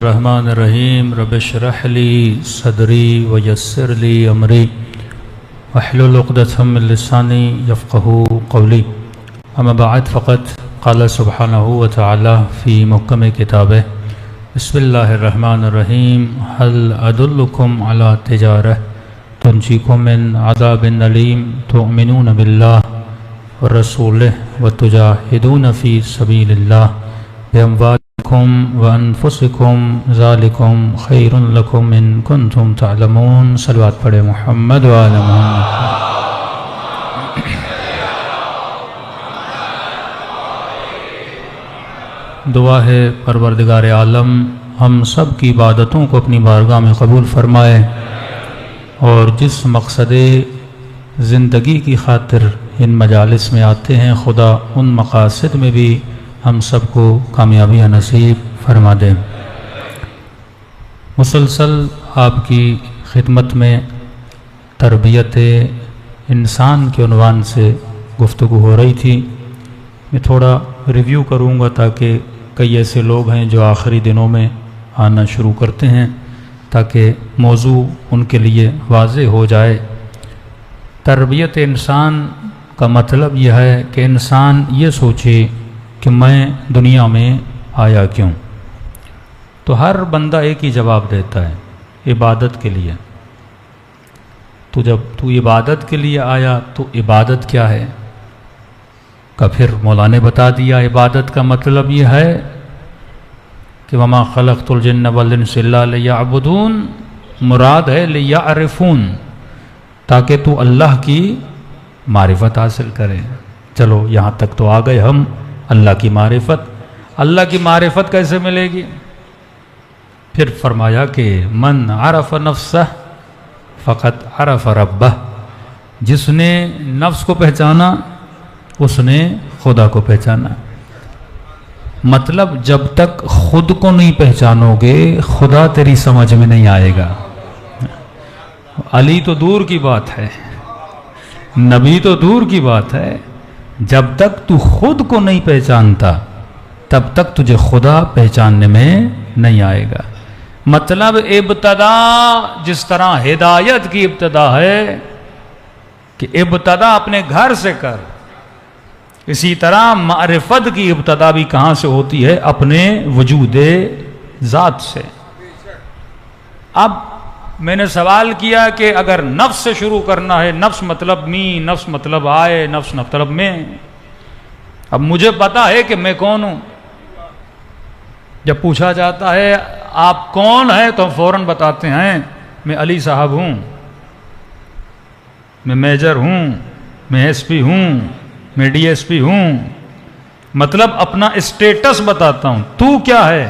الرحمن الرحیم رب اشرح لی صدری ویسر لی امری واحلل عقدۃ من لسانی یفقهوا قولی اما بعد فقد قال سبحانہ وتعالی فی محکم کتابہ بسم اللہ الرحمن الرحیم هل ادلکم علی تجارہ تنجیکم من عذاب علیم تؤمنون باللہ ورسولہ وتجاہدون فی سبیل اللہ باموالکم وانفسکم ذالکم خیر لکم ان کنتم تعلمون۔ صلوات پڑھے محمد وآل محمد۔ دعا ہے پروردگار عالم ہم سب کی عبادتوں کو اپنی بارگاہ میں قبول فرمائے اور جس مقصد زندگی کی خاطر ان مجالس میں آتے ہیں خدا ان مقاصد میں بھی ہم سب کو کامیابی نصیب فرما دے۔ مسلسل آپ کی خدمت میں تربیت انسان کے عنوان سے گفتگو ہو رہی تھی۔ میں تھوڑا ریویو کروں گا تاکہ کئی ایسے لوگ ہیں جو آخری دنوں میں آنا شروع کرتے ہیں تاکہ موضوع ان کے لیے واضح ہو جائے۔ تربیت انسان کا مطلب یہ ہے کہ انسان یہ سوچے کہ میں دنیا میں آیا کیوں؟ تو ہر بندہ ایک ہی جواب دیتا ہے، عبادت کے لیے۔ تو جب تو عبادت کے لیے آیا تو عبادت کیا ہے؟ کا پھر مولا نے بتا دیا عبادت کا مطلب یہ ہے کہ وما خلقت الجن والانس الا لیعبدون، مراد ہے لیعرفون، تاکہ تو اللہ کی معرفت حاصل کرے۔ چلو یہاں تک تو آ گئے ہم۔ اللہ کی معرفت، اللہ کی معرفت کیسے ملے گی؟ پھر فرمایا کہ من عرف نفسہ فقط عرف ربہ، جس نے نفس کو پہچانا اس نے خدا کو پہچانا۔ مطلب جب تک خود کو نہیں پہچانو گے خدا تیری سمجھ میں نہیں آئے گا۔ علی تو دور کی بات ہے، نبی تو دور کی بات ہے، جب تک تو خود کو نہیں پہچانتا تب تک تجھے خدا پہچاننے میں نہیں آئے گا۔ مطلب ابتدا جس طرح ہدایت کی ابتدا ہے کہ ابتدا اپنے گھر سے کر، اسی طرح معرفت کی ابتدا بھی کہاں سے ہوتی ہے؟ اپنے وجود ذات سے۔ اب میں نے سوال کیا کہ اگر نفس سے شروع کرنا ہے، نفس مطلب می، نفس مطلب آئے، نفس مطلب میں، اب مجھے پتا ہے کہ میں کون ہوں۔ جب پوچھا جاتا ہے آپ کون ہیں تو ہم فوراً بتاتے ہیں میں علی صاحب ہوں، میں میجر ہوں، میں ایس پی ہوں، میں ڈی ایس پی ہوں، مطلب اپنا اسٹیٹس بتاتا ہوں۔ تو کیا ہے؟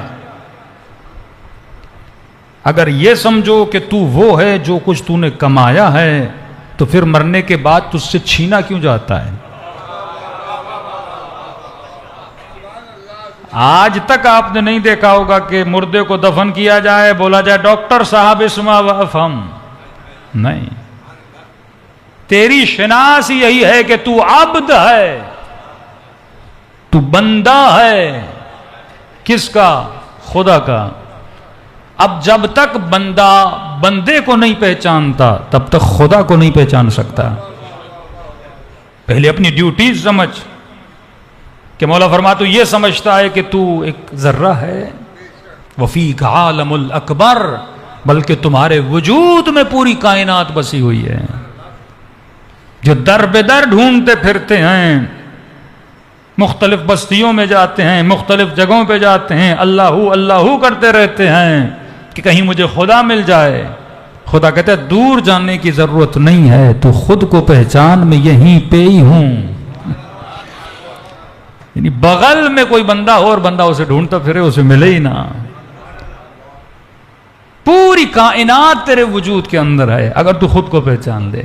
اگر یہ سمجھو کہ تو وہ ہے جو کچھ تو نے کمایا ہے تو پھر مرنے کے بعد تجھ سے چھینا کیوں جاتا ہے؟ آج تک آپ نے نہیں دیکھا ہوگا کہ مردے کو دفن کیا جائے بولا جائے ڈاکٹر صاحب اسما وافہم، نہیں۔ تیری شناخت یہی ہے کہ تو عبد ہے، تو بندہ ہے۔ کس کا؟ خدا کا۔ اب جب تک بندہ بندے کو نہیں پہچانتا تب تک خدا کو نہیں پہچان سکتا۔ پہلے اپنی ڈیوٹیز سمجھ کہ مولا فرما تو یہ سمجھتا ہے کہ تو ایک ذرہ ہے، وفیک عالم الاکبر، بلکہ تمہارے وجود میں پوری کائنات بسی ہوئی ہے، جو در بدر ڈھونڈتے پھرتے ہیں، مختلف بستیوں میں جاتے ہیں، مختلف جگہوں پہ جاتے ہیں، اللہ اللہ کرتے رہتے ہیں کہ کہیں مجھے خدا مل جائے۔ خدا کہتا ہے دور جانے کی ضرورت نہیں ہے، تو خود کو پہچان میں یہیں پہ ہی ہوں۔ یعنی بغل میں کوئی بندہ ہو اور بندہ اسے ڈھونڈتا پھرے اسے ملے ہی نہ۔ پوری کائنات تیرے وجود کے اندر ہے اگر تو خود کو پہچان لے۔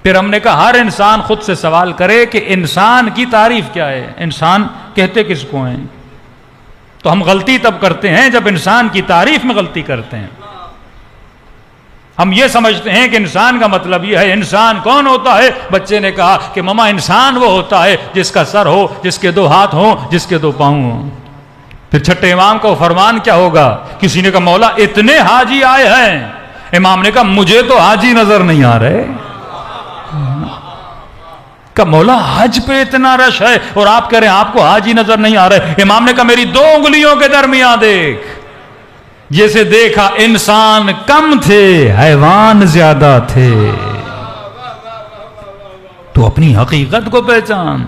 پھر ہم نے کہا ہر انسان خود سے سوال کرے کہ انسان کی تعریف کیا ہے، انسان کہتے کس کو ہیں؟ تو ہم غلطی تب کرتے ہیں جب انسان کی تعریف میں غلطی کرتے ہیں۔ ہم یہ سمجھتے ہیں کہ انسان کا مطلب یہ ہے۔ انسان کون ہوتا ہے؟ بچے نے کہا کہ مما انسان وہ ہوتا ہے جس کا سر ہو، جس کے 2 ہاتھ ہوں، جس کے 2 پاؤں ہوں۔ پھر چھٹے امام کا فرمان کیا ہوگا؟ کسی نے کہا مولا اتنے حاجی آئے ہیں، امام نے کہا مجھے تو حاجی نظر نہیں آ رہے. کہ مولا حج پہ اتنا رش ہے اور آپ کہہ رہے ہیں آپ کو حاجی نظر نہیں آ رہے. امام نے کہا میری 2 انگلیوں کے درمیان دیکھ، جیسے دیکھا انسان کم تھے حیوان زیادہ تھے. تو اپنی حقیقت کو پہچان.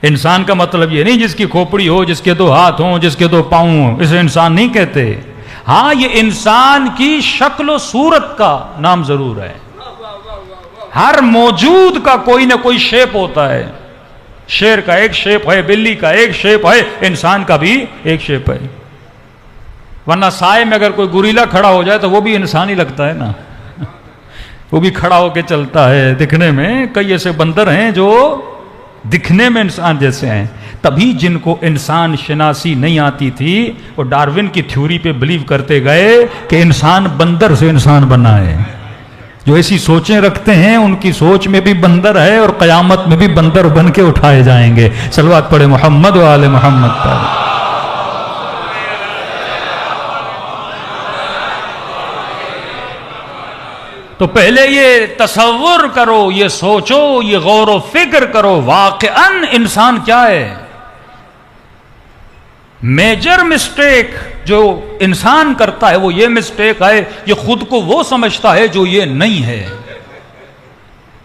انسان کا مطلب یہ نہیں جس کی کھوپڑی ہو، جس کے 2 ہاتھ ہوں، جس کے 2 پاؤں ہوں، اسے انسان نہیں کہتے. ہاں یہ انسان کی شکل و صورت کا نام ضرور ہے. ہر موجود کا کوئی نہ کوئی شیپ ہوتا ہے. شیر کا ایک شیپ ہے، بلی کا ایک شیپ ہے، انسان کا بھی ایک شیپ ہے. ورنہ سائے میں اگر کوئی گوریلا کھڑا ہو جائے تو وہ بھی انسان ہی لگتا ہے نا. وہ بھی کھڑا ہو کے چلتا ہے. دکھنے میں کئی ایسے بندر ہیں جو دکھنے میں انسان جیسے ہیں. تبھی جن کو انسان شناسی نہیں آتی تھی وہ ڈارون کی تھیوری پہ بلیو کرتے گئے کہ انسان بندر سے انسان بنا ہے. جو ایسی سوچیں رکھتے ہیں ان کی سوچ میں بھی بندر ہے اور قیامت میں بھی بندر بن کے اٹھائے جائیں گے. صلوات پڑھے محمد و آل محمد پر. تو پہلے یہ تصور کرو، یہ سوچو، یہ غور و فکر کرو واقعاً انسان کیا ہے. میجر مسٹیک جو انسان کرتا ہے وہ یہ مسٹیک ہے، یہ خود کو وہ سمجھتا ہے جو یہ نہیں ہے،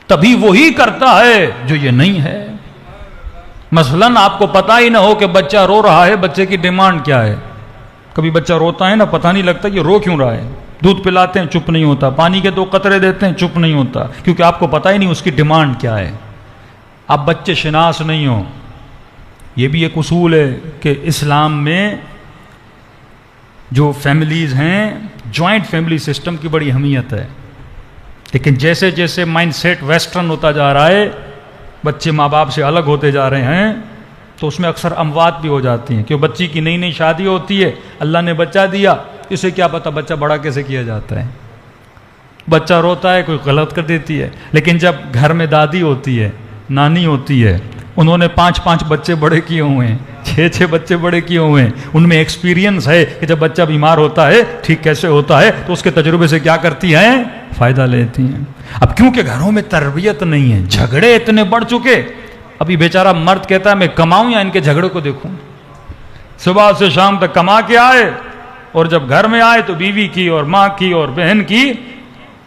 تبھی وہی کرتا ہے جو یہ نہیں ہے. مثلاً آپ کو پتا ہی نہ ہو کہ بچہ رو رہا ہے، بچے کی ڈیمانڈ کیا ہے. کبھی بچہ روتا ہے نا، پتہ نہیں لگتا کہ رو کیوں رہا ہے. دودھ پلاتے ہیں چپ نہیں ہوتا، پانی کے 2 قطرے دیتے ہیں چپ نہیں ہوتا، کیونکہ آپ کو پتہ ہی نہیں اس کی ڈیمانڈ کیا ہے. آپ بچے شناس نہیں ہو. یہ بھی ایک اصول ہے کہ اسلام میں جو فیملیز ہیں جوائنٹ فیملی سسٹم کی بڑی اہمیت ہے. لیکن جیسے جیسے مائنڈ سیٹ ویسٹرن ہوتا جا رہا ہے، بچے ماں باپ سے الگ ہوتے جا رہے ہیں، تو اس میں اکثر اموات بھی ہو جاتی ہیں. کیوں؟ بچی کی نئی شادی ہوتی ہے، اللہ نے بچہ دیا، اسے کیا پتا بچہ بڑا کیسے کیا جاتا ہے. بچہ روتا ہے، کوئی غلط کر دیتی ہے. لیکن جب گھر میں دادی ہوتی ہے، نانی ہوتی ہے، انہوں نے 5 بچے بڑے کیے ہوئے ہیں، 6 بچے بڑے کیے ہوئے ہیں، ان میں ایکسپیرینس ہے کہ جب بچہ بیمار ہوتا ہے ٹھیک کیسے ہوتا ہے، تو اس کے تجربے سے کیا کرتی ہیں؟ فائدہ لیتی ہیں. اب کیونکہ گھروں میں تربیت نہیں ہے، جھگڑے اتنے بڑھ چکے. ابھی بیچارہ مرد کہتا ہے میں کماؤں یا ان کے جھگڑے کو دیکھوں. صبح سے شام تک کما کے آئے اور جب گھر میں آئے تو بیوی کی اور ماں کی اور بہن کی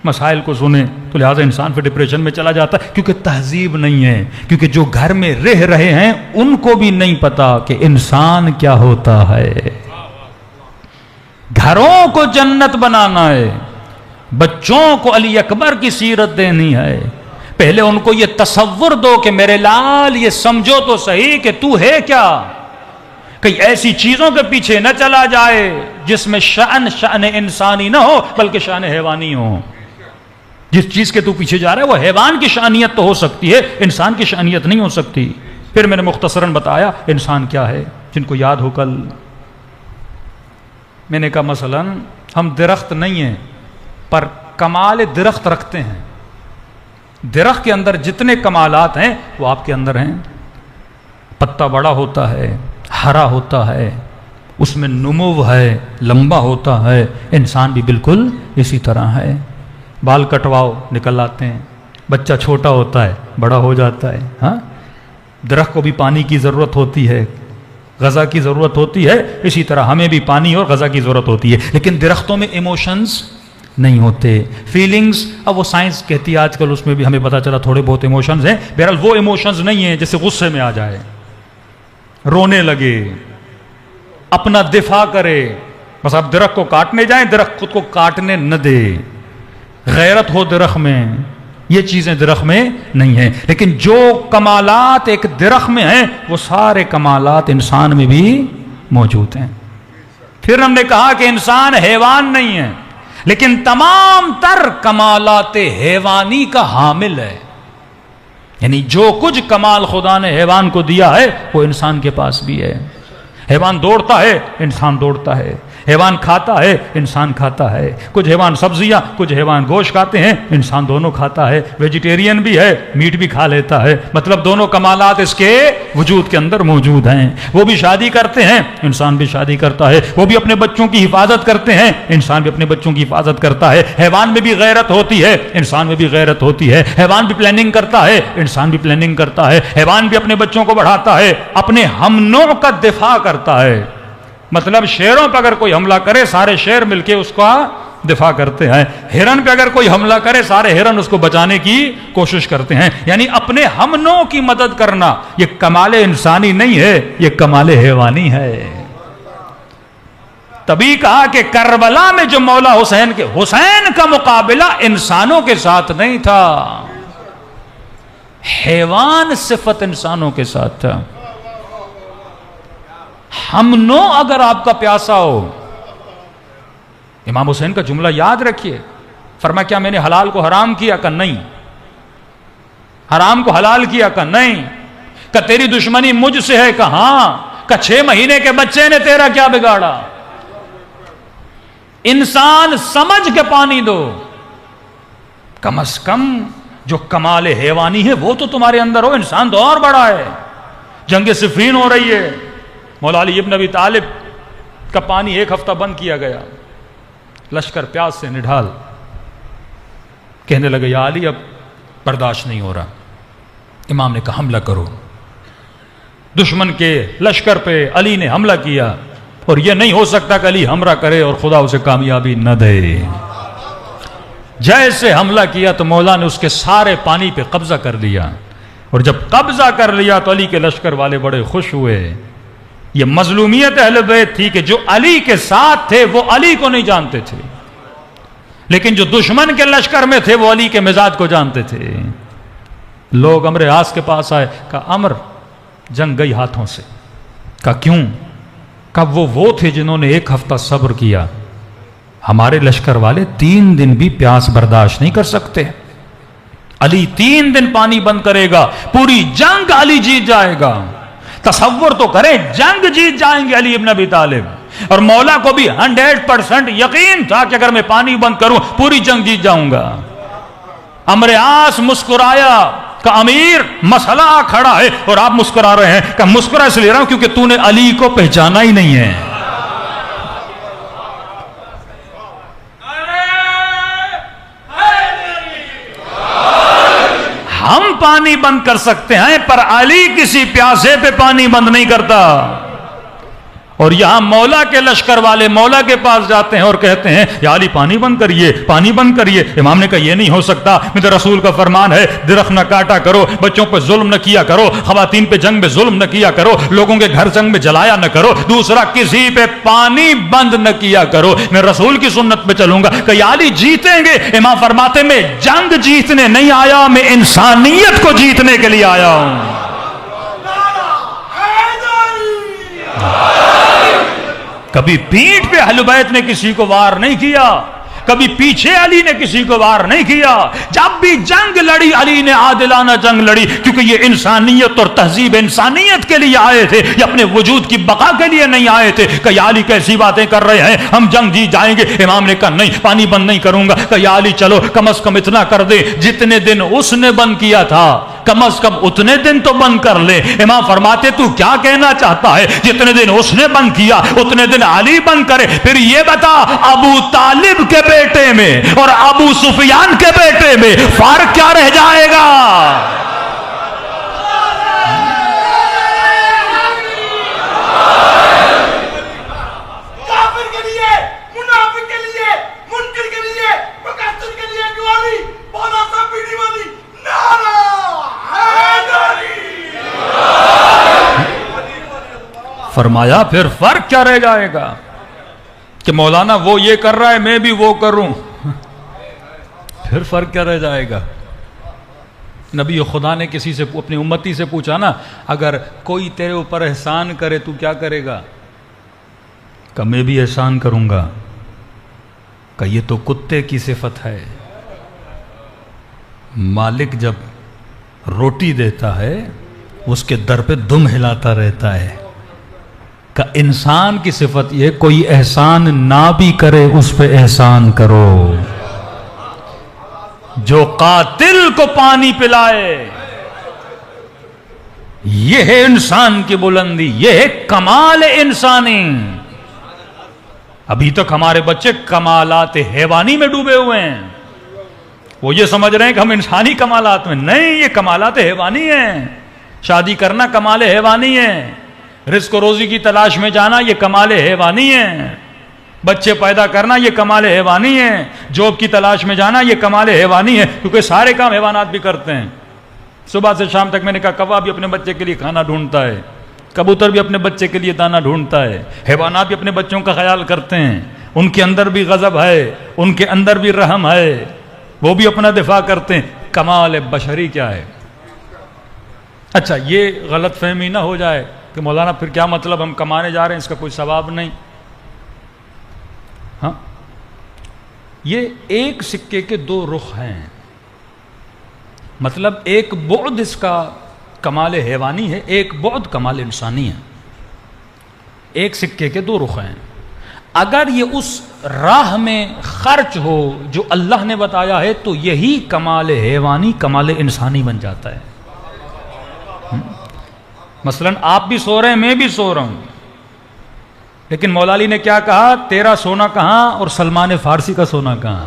مسائل کو سنے. تو لہٰذا انسان پھر ڈپریشن میں چلا جاتا ہے، کیونکہ تہذیب نہیں ہے. کیونکہ جو گھر میں رہ رہے ہیں ان کو بھی نہیں پتا کہ انسان کیا ہوتا ہے. گھروں کو جنت بنانا ہے، بچوں کو علی اکبر کی سیرت دینی ہے. پہلے ان کو یہ تصور دو کہ میرے لال یہ سمجھو تو صحیح کہ تو ہے کیا. کئی ایسی چیزوں کے پیچھے نہ چلا جائے جس میں شأن انسانی نہ ہو بلکہ شأن حیوانی ہو. جس چیز کے تو پیچھے جا رہا ہے وہ حیوان کی شأنیت تو ہو سکتی ہے، انسان کی شأنیت نہیں ہو سکتی. پھر میں نے مختصراً بتایا انسان کیا ہے. جن کو یاد ہو کل میں نے کہا مثلاً ہم درخت نہیں ہیں پر کمال درخت رکھتے ہیں. درخت کے اندر جتنے کمالات ہیں وہ آپ کے اندر ہیں. پتا بڑا ہوتا ہے، ہرا ہوتا ہے، اس میں نمو ہے، لمبا ہوتا ہے. انسان بھی بالکل اسی طرح ہے. بال کٹواؤ نکل آتے ہیں، بچہ چھوٹا ہوتا ہے بڑا ہو جاتا ہے. ہاں درخت کو بھی پانی کی ضرورت ہوتی ہے، غذا کی ضرورت ہوتی ہے. اسی طرح ہمیں بھی پانی اور غذا کی ضرورت ہوتی ہے. لیکن درختوں میں ایموشنز نہیں ہوتے، فیلنگز. اب وہ سائنس کہتی ہے آج کل اس میں بھی ہمیں پتا چلا تھوڑے بہت ایموشنز ہیں. بہرحال وہ ایموشنز نہیں ہیں جیسے غصے میں آ جائے، رونے لگے، اپنا دفاع کرے. بس آپ درخت کو کاٹنے جائیں، درخت خود کو کاٹنے نہ دے. غیرت ہو درخت میں، یہ چیزیں درخت میں نہیں ہیں. لیکن جو کمالات ایک درخت میں ہیں وہ سارے کمالات انسان میں بھی موجود ہیں. پھر ہم نے کہا کہ انسان حیوان نہیں ہے لیکن تمام تر کمالات حیوانی کا حامل ہے. یعنی جو کچھ کمال خدا نے حیوان کو دیا ہے وہ انسان کے پاس بھی ہے. حیوان دوڑتا ہے، انسان دوڑتا ہے. حیوان کھاتا ہے، انسان کھاتا ہے، کچھ حیوان سبزیاں، کچھ حیوان گوشت کھاتے ہیں، انسان دونوں کھاتا ہے، ویجیٹیرین بھی ہے، میٹ بھی کھا لیتا ہے، مطلب دونوں کمالات اس کے وجود کے اندر موجود ہیں۔ وہ بھی شادی کرتے ہیں، انسان بھی شادی کرتا ہے، وہ بھی اپنے بچوں کی حفاظت کرتے ہیں، انسان بھی اپنے بچوں کی حفاظت کرتا ہے، حیوان میں بھی غیرت ہوتی ہے، انسان میں بھی غیرت ہوتی ہے، حیوان بھی پلاننگ کرتا ہے، انسان بھی پلاننگ کرتا ہے، حیوان بھی اپنے بچوں کو بڑھاتا ہے، اپنے ہم نوع کا دفاع کرتا ہے، مطلب شیروں پہ اگر کوئی حملہ کرے سارے شیر مل کے اس کا دفاع کرتے ہیں، ہرن پہ اگر کوئی حملہ کرے سارے ہرن اس کو بچانے کی کوشش کرتے ہیں، یعنی اپنے ہم نوع کی مدد کرنا یہ کمال انسانی نہیں ہے، یہ کمال حیوانی ہے۔ تبھی کہا کہ کربلا میں جو مولا حسین کا مقابلہ انسانوں کے ساتھ نہیں تھا، حیوان صفت انسانوں کے ساتھ تھا۔ ہم نوع اگر آپ کا پیاسا ہو، امام حسین کا جملہ یاد رکھیے، فرمایا کیا میں نے حلال کو حرام کیا؟ کہ نہیں۔ حرام کو حلال کیا؟ کہ نہیں۔ کہ تیری دشمنی مجھ سے ہے؟ کہ ہاں۔ کہ 6 مہینے کے بچے نے تیرا کیا بگاڑا؟ انسان سمجھ کے پانی دو، کم از کم جو کمال حیوانی ہے وہ تو تمہارے اندر ہو۔ انسان تو اور بڑا ہے، جنگ صفین ہو رہی ہے، مولا علی ابن ابی طالب کا پانی 1 ہفتہ بند کیا گیا، لشکر پیاس سے نڈھال، کہنے لگے یا علی اب برداشت نہیں ہو رہا۔ امام نے کہا حملہ کرو۔ دشمن کے لشکر پہ علی نے حملہ کیا، اور یہ نہیں ہو سکتا کہ علی حملہ کرے اور خدا اسے کامیابی نہ دے۔ جیسے حملہ کیا تو مولا نے اس کے سارے پانی پہ قبضہ کر لیا، اور جب قبضہ کر لیا تو علی کے لشکر والے بڑے خوش ہوئے۔ یہ مظلومیت اہل بیت تھی کہ جو علی کے ساتھ تھے وہ علی کو نہیں جانتے تھے، لیکن جو دشمن کے لشکر میں تھے وہ علی کے مزاج کو جانتے تھے۔ لوگ عمرو عاص کے پاس آئے، کہا عمر جنگ گئی ہاتھوں سے۔ کہا کیوں؟ کہا وہ تھے جنہوں نے 1 ہفتہ صبر کیا، ہمارے لشکر والے 3 دن بھی پیاس برداشت نہیں کر سکتے۔ علی 3 دن پانی بند کرے گا، پوری جنگ علی جیت جائے گا۔ تصور تو کریں، جنگ جیت جائیں گے علی ابن ابی طالب، اور مولا کو بھی 100% یقین تھا کہ اگر میں پانی بند کروں پوری جنگ جیت جاؤں گا۔ عمرو عاص مسکرایا کہ امیر مسئلہ کھڑا ہے اور آپ مسکرا رہے ہیں۔ کہ مسکرا اس لیے رہا ہوں کیونکہ تو نے علی کو پہچانا ہی نہیں ہے۔ ہم پانی بند کر سکتے ہیں پر علی کسی پیاسے پہ پانی بند نہیں کرتا۔ اور یہاں مولا کے لشکر والے مولا کے پاس جاتے ہیں اور کہتے ہیں یا علی پانی بند کریے، پانی بند کریے۔ امام نے کہا یہ نہیں ہو سکتا، میرے رسول کا فرمان ہے درخت نہ کاٹا کرو، بچوں پہ ظلم نہ کیا کرو، خواتین پہ جنگ میں ظلم نہ کیا کرو، لوگوں کے گھر جنگ میں جلایا نہ کرو، دوسرا کسی پہ پانی بند نہ کیا کرو، میں رسول کی سنت پہ چلوں گا۔ کہ یا علی جیتیں گے؟ امام فرماتے میں جنگ جیتنے نہیں آیا، میں انسانیت کو جیتنے کے لیے آیا ہوں۔ کبھی پیٹھ پہ اہل بیت نے کسی کو وار نہیں کیا، کبھی پیچھے علی نے کسی کو وار نہیں کیا۔ جب بھی جنگ لڑی علی نے عادلانہ جنگ لڑی، کیونکہ یہ انسانیت اور تہذیب انسانیت کے لیے آئے تھے، یہ اپنے وجود کی بقا کے لیے نہیں آئے تھے۔ کہ یا علی کیسی باتیں کر رہے ہیں، ہم جنگ جیت جائیں گے۔ امام نے کہا نہیں، پانی بند نہیں کروں گا۔ کہ یا علی چلو کم از کم اتنا کر دے، جتنے دن اس نے بند کیا تھا کم از کم اتنے دن تو بند کر لے۔ امام فرماتے تو کیا کہنا چاہتا ہے؟ جتنے دن اس نے بند کیا اتنے دن علی بند کرے۔ پھر یہ بتا ابو طالب کے بیٹے میں اور ابو سفیان کے بیٹے میں فرق کیا رہ جائے گا؟ کافر کے لیے، منافق کے لیے، منکر کے لیے، مکفر کے لیے گواہی بولا سا پیڑھی والی نعرہ حیدری۔ فرمایا پھر فرق کیا رہ جائے گا کہ مولانا وہ یہ کر رہا ہے میں بھی وہ کروں، پھر فرق کیا رہ جائے گا؟ نبی خدا نے کسی سے اپنی امتی سے پوچھا نا اگر کوئی تیرے اوپر احسان کرے تو کیا کرے گا؟ کہ میں بھی احسان کروں گا۔ کہ یہ تو کتے کی صفت ہے، مالک جب روٹی دیتا ہے اس کے در پہ دم ہلاتا رہتا ہے، کہ انسان کی صفت یہ کوئی احسان نہ بھی کرے اس پہ احسان کرو. جو قاتل کو پانی پلائے، یہ ہے انسان کی بلندی، یہ ہے کمال انسانی. ابھی تک ہمارے بچے کمالات حیوانی میں ڈوبے ہوئے ہیں. وہ یہ سمجھ رہے ہیں کہ ہم انسانی کمالات میں، نہیں، یہ کمالات حیوانی ہیں. شادی کرنا کمال حیوانی ہے، رزق و روزی کی تلاش میں جانا یہ کمال حیوانی ہے، بچے پیدا کرنا یہ کمال حیوانی ہے، جاب کی تلاش میں جانا یہ کمال حیوانی ہے، کیونکہ سارے کام حیوانات بھی کرتے ہیں. صبح سے شام تک میں نے کہا کوا بھی اپنے بچے کے لیے کھانا ڈھونڈتا ہے، کبوتر بھی اپنے بچے کے لیے دانہ ڈھونڈتا ہے، حیوانات بھی اپنے بچوں کا خیال کرتے ہیں. ان کے اندر بھی غضب ہے، ان کے اندر بھی رحم ہے، وہ بھی اپنا دفاع کرتے ہیں. کمال بشری کیا ہے؟ اچھا، یہ غلط فہمی نہ ہو جائے کہ مولانا پھر کیا مطلب ہم کمانے جا رہے ہیں، اس کا کوئی ثواب نہیں. ہاں، یہ ایک سکے کے دو رخ ہیں. مطلب ایک بعد اس کا کمال حیوانی ہے، ایک بعد کمال انسانی ہے. ایک سکے کے دو رخ ہیں. اگر یہ اس راہ میں خرچ ہو جو اللہ نے بتایا ہے تو یہی کمال حیوانی کمال انسانی بن جاتا ہے. مثلا آپ بھی سو رہے ہیں، میں بھی سو رہا ہوں، لیکن مولا علی نے کیا کہا؟ تیرا سونا کہاں اور سلمان فارسی کا سونا کہاں؟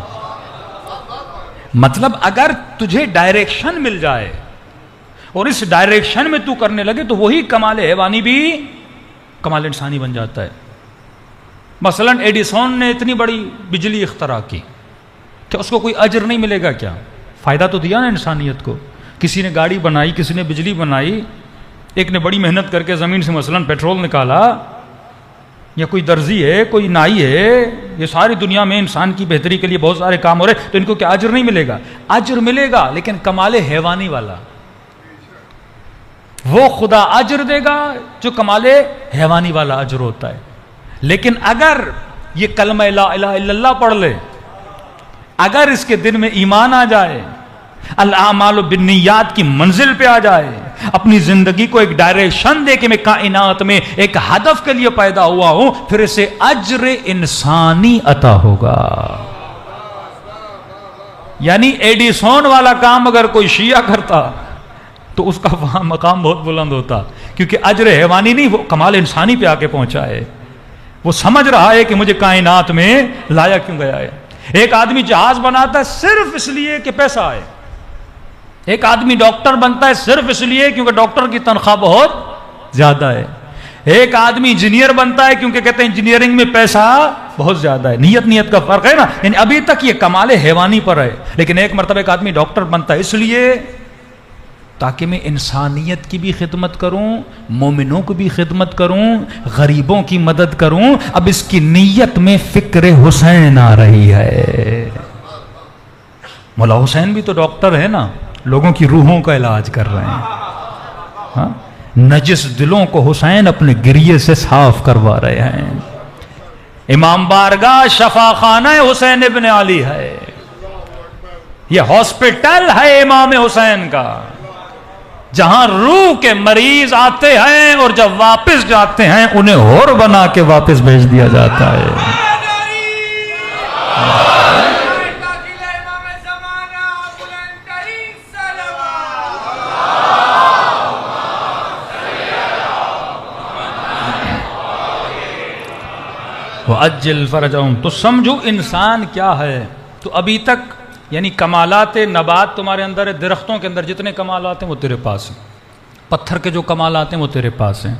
مطلب اگر تجھے ڈائریکشن مل جائے اور اس ڈائریکشن میں تو کرنے لگے تو وہی کمال حیوانی بھی کمال انسانی بن جاتا ہے. مثلا ایڈیسون نے اتنی بڑی بجلی اختراع کی، کیا اس کو کوئی اجر نہیں ملے گا؟ کیا فائدہ تو دیا نا انسانیت کو. کسی نے گاڑی بنائی، کسی نے بجلی بنائی، ایک نے بڑی محنت کر کے زمین سے مثلا پیٹرول نکالا، یا کوئی درزی ہے، کوئی نائی ہے، یہ ساری دنیا میں انسان کی بہتری کے لیے بہت سارے کام ہو رہے، تو ان کو کیا اجر نہیں ملے گا؟ اجر ملے گا، لیکن کمال حیوانی والا. وہ خدا اجر دے گا جو کمال حیوانی والا اجر ہوتا ہے. لیکن اگر یہ کلمہ لا الہ الا اللہ پڑھ لے، اگر اس کے دل میں ایمان آ جائے، الاعمال بالنیات کی منزل پہ آ جائے، اپنی زندگی کو ایک ڈائریکشن دے کہ میں کائنات میں ایک ہدف کے لیے پیدا ہوا ہوں، پھر اسے اجر انسانی عطا ہوگا. یعنی ایڈیسون والا کام اگر کوئی شیعہ کرتا تو اس کا وہاں مقام بہت بلند ہوتا، کیونکہ اجر حیوانی نہیں، وہ کمال انسانی پہ آ کے پہنچا ہے. وہ سمجھ رہا ہے کہ مجھے کائنات میں لایا کیوں گیا ہے. ایک آدمی جہاز بناتا ہے صرف اس لیے کہ پیسہ آئے. ایک آدمی ڈاکٹر بنتا ہے صرف اس لیے کیونکہ ڈاکٹر کی تنخواہ بہت زیادہ ہے. ایک آدمی انجینئر بنتا ہے کیونکہ کہتے ہیں انجینئرنگ میں پیسہ بہت زیادہ ہے. نیت کا فرق ہے نا. یعنی ابھی تک یہ کمال حیوانی پر ہے، لیکن ایک مرتبہ ایک آدمی ڈاکٹر بنتا ہے اس لیے تاکہ میں انسانیت کی بھی خدمت کروں، مومنوں کو بھی خدمت کروں، غریبوں کی مدد کروں. اب اس کی نیت میں فکر حسین آ رہی ہے. مولا حسین بھی تو ڈاکٹر ہے نا، لوگوں کی روحوں کا علاج کر رہے ہیں. ہاں؟ نجس دلوں کو حسین اپنے گریے سے صاف کروا رہے ہیں. امام بارگاہ شفا خانہ حسین ابن علی ہے، یہ ہاسپٹل ہے امام حسین کا، جہاں روح کے مریض آتے ہیں اور جب واپس جاتے ہیں انہیں ہور بنا کے واپس بھیج دیا جاتا ہے. وَأَجِّلْ فَرَجَهُمْ. تو سمجھو انسان کیا ہے. تو ابھی تک یعنی کمالات نبات تمہارے اندر ہے، درختوں کے اندر جتنے کمالات ہیں وہ تیرے پاس ہیں، پتھر کے جو کمالات ہیں وہ تیرے پاس ہیں،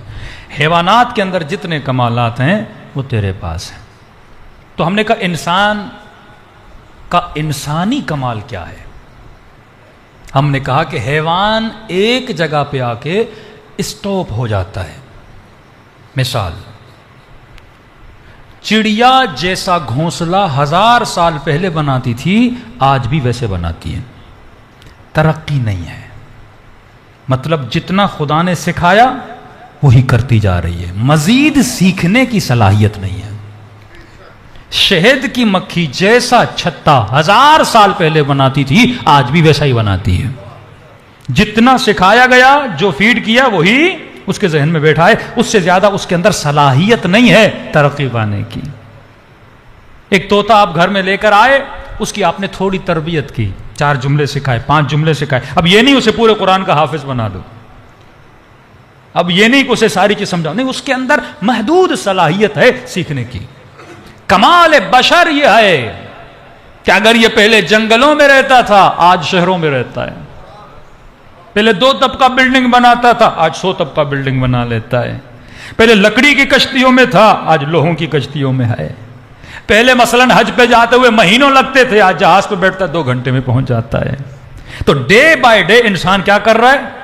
حیوانات کے اندر جتنے کمالات ہیں وہ تیرے پاس ہیں. تو ہم نے کہا انسان کا انسانی کمال کیا ہے. ہم نے کہا کہ حیوان ایک جگہ پہ آ کے اسٹاپ ہو جاتا ہے. مثال، چڑیا جیسا گھونسلہ 1000 سال پہلے بناتی تھی آج بھی ویسے بناتی ہے. ترقی نہیں ہے. مطلب جتنا خدا نے سکھایا وہی کرتی جا رہی ہے، مزید سیکھنے کی صلاحیت نہیں ہے. شہد کی مکھی جیسا چھتا 1000 سال پہلے بناتی تھی آج بھی ویسا ہی بناتی ہے. جتنا سکھایا گیا، جو فیڈ کیا وہی اس کے ذہن میں بیٹھا ہے، اس سے زیادہ اس کے اندر صلاحیت نہیں ہے ترقی پانے کی۔ ایک طوطا آپ گھر میں لے کر آئے، اس کی آپ نے تھوڑی تربیت کی، 4 جملے سکھائے، 5 جملے سکھائے، اب یہ نہیں اسے پورے قرآن کا حافظ بنا دو، اب یہ نہیں کہ اسے ساری چیز سمجھاؤ، نہیں، اس کے اندر محدود صلاحیت ہے سیکھنے کی۔ کمال بشر یہ ہے کہ اگر یہ پہلے جنگلوں میں رہتا تھا، آج شہروں میں رہتا ہے، پہلے 2 طبقہ بلڈنگ بناتا تھا، آج 100 طبقہ بلڈنگ بنا لیتا ہے، پہلے لکڑی کی کشتیوں میں تھا، آج لوہوں کی کشتیوں میں ہے، پہلے مثلا حج پہ جاتے ہوئے مہینوں لگتے تھے، آج جہاز پہ بیٹھتا ہے 2 گھنٹے میں پہنچ جاتا ہے۔ تو ڈے بائی ڈے انسان کیا کر رہا ہے؟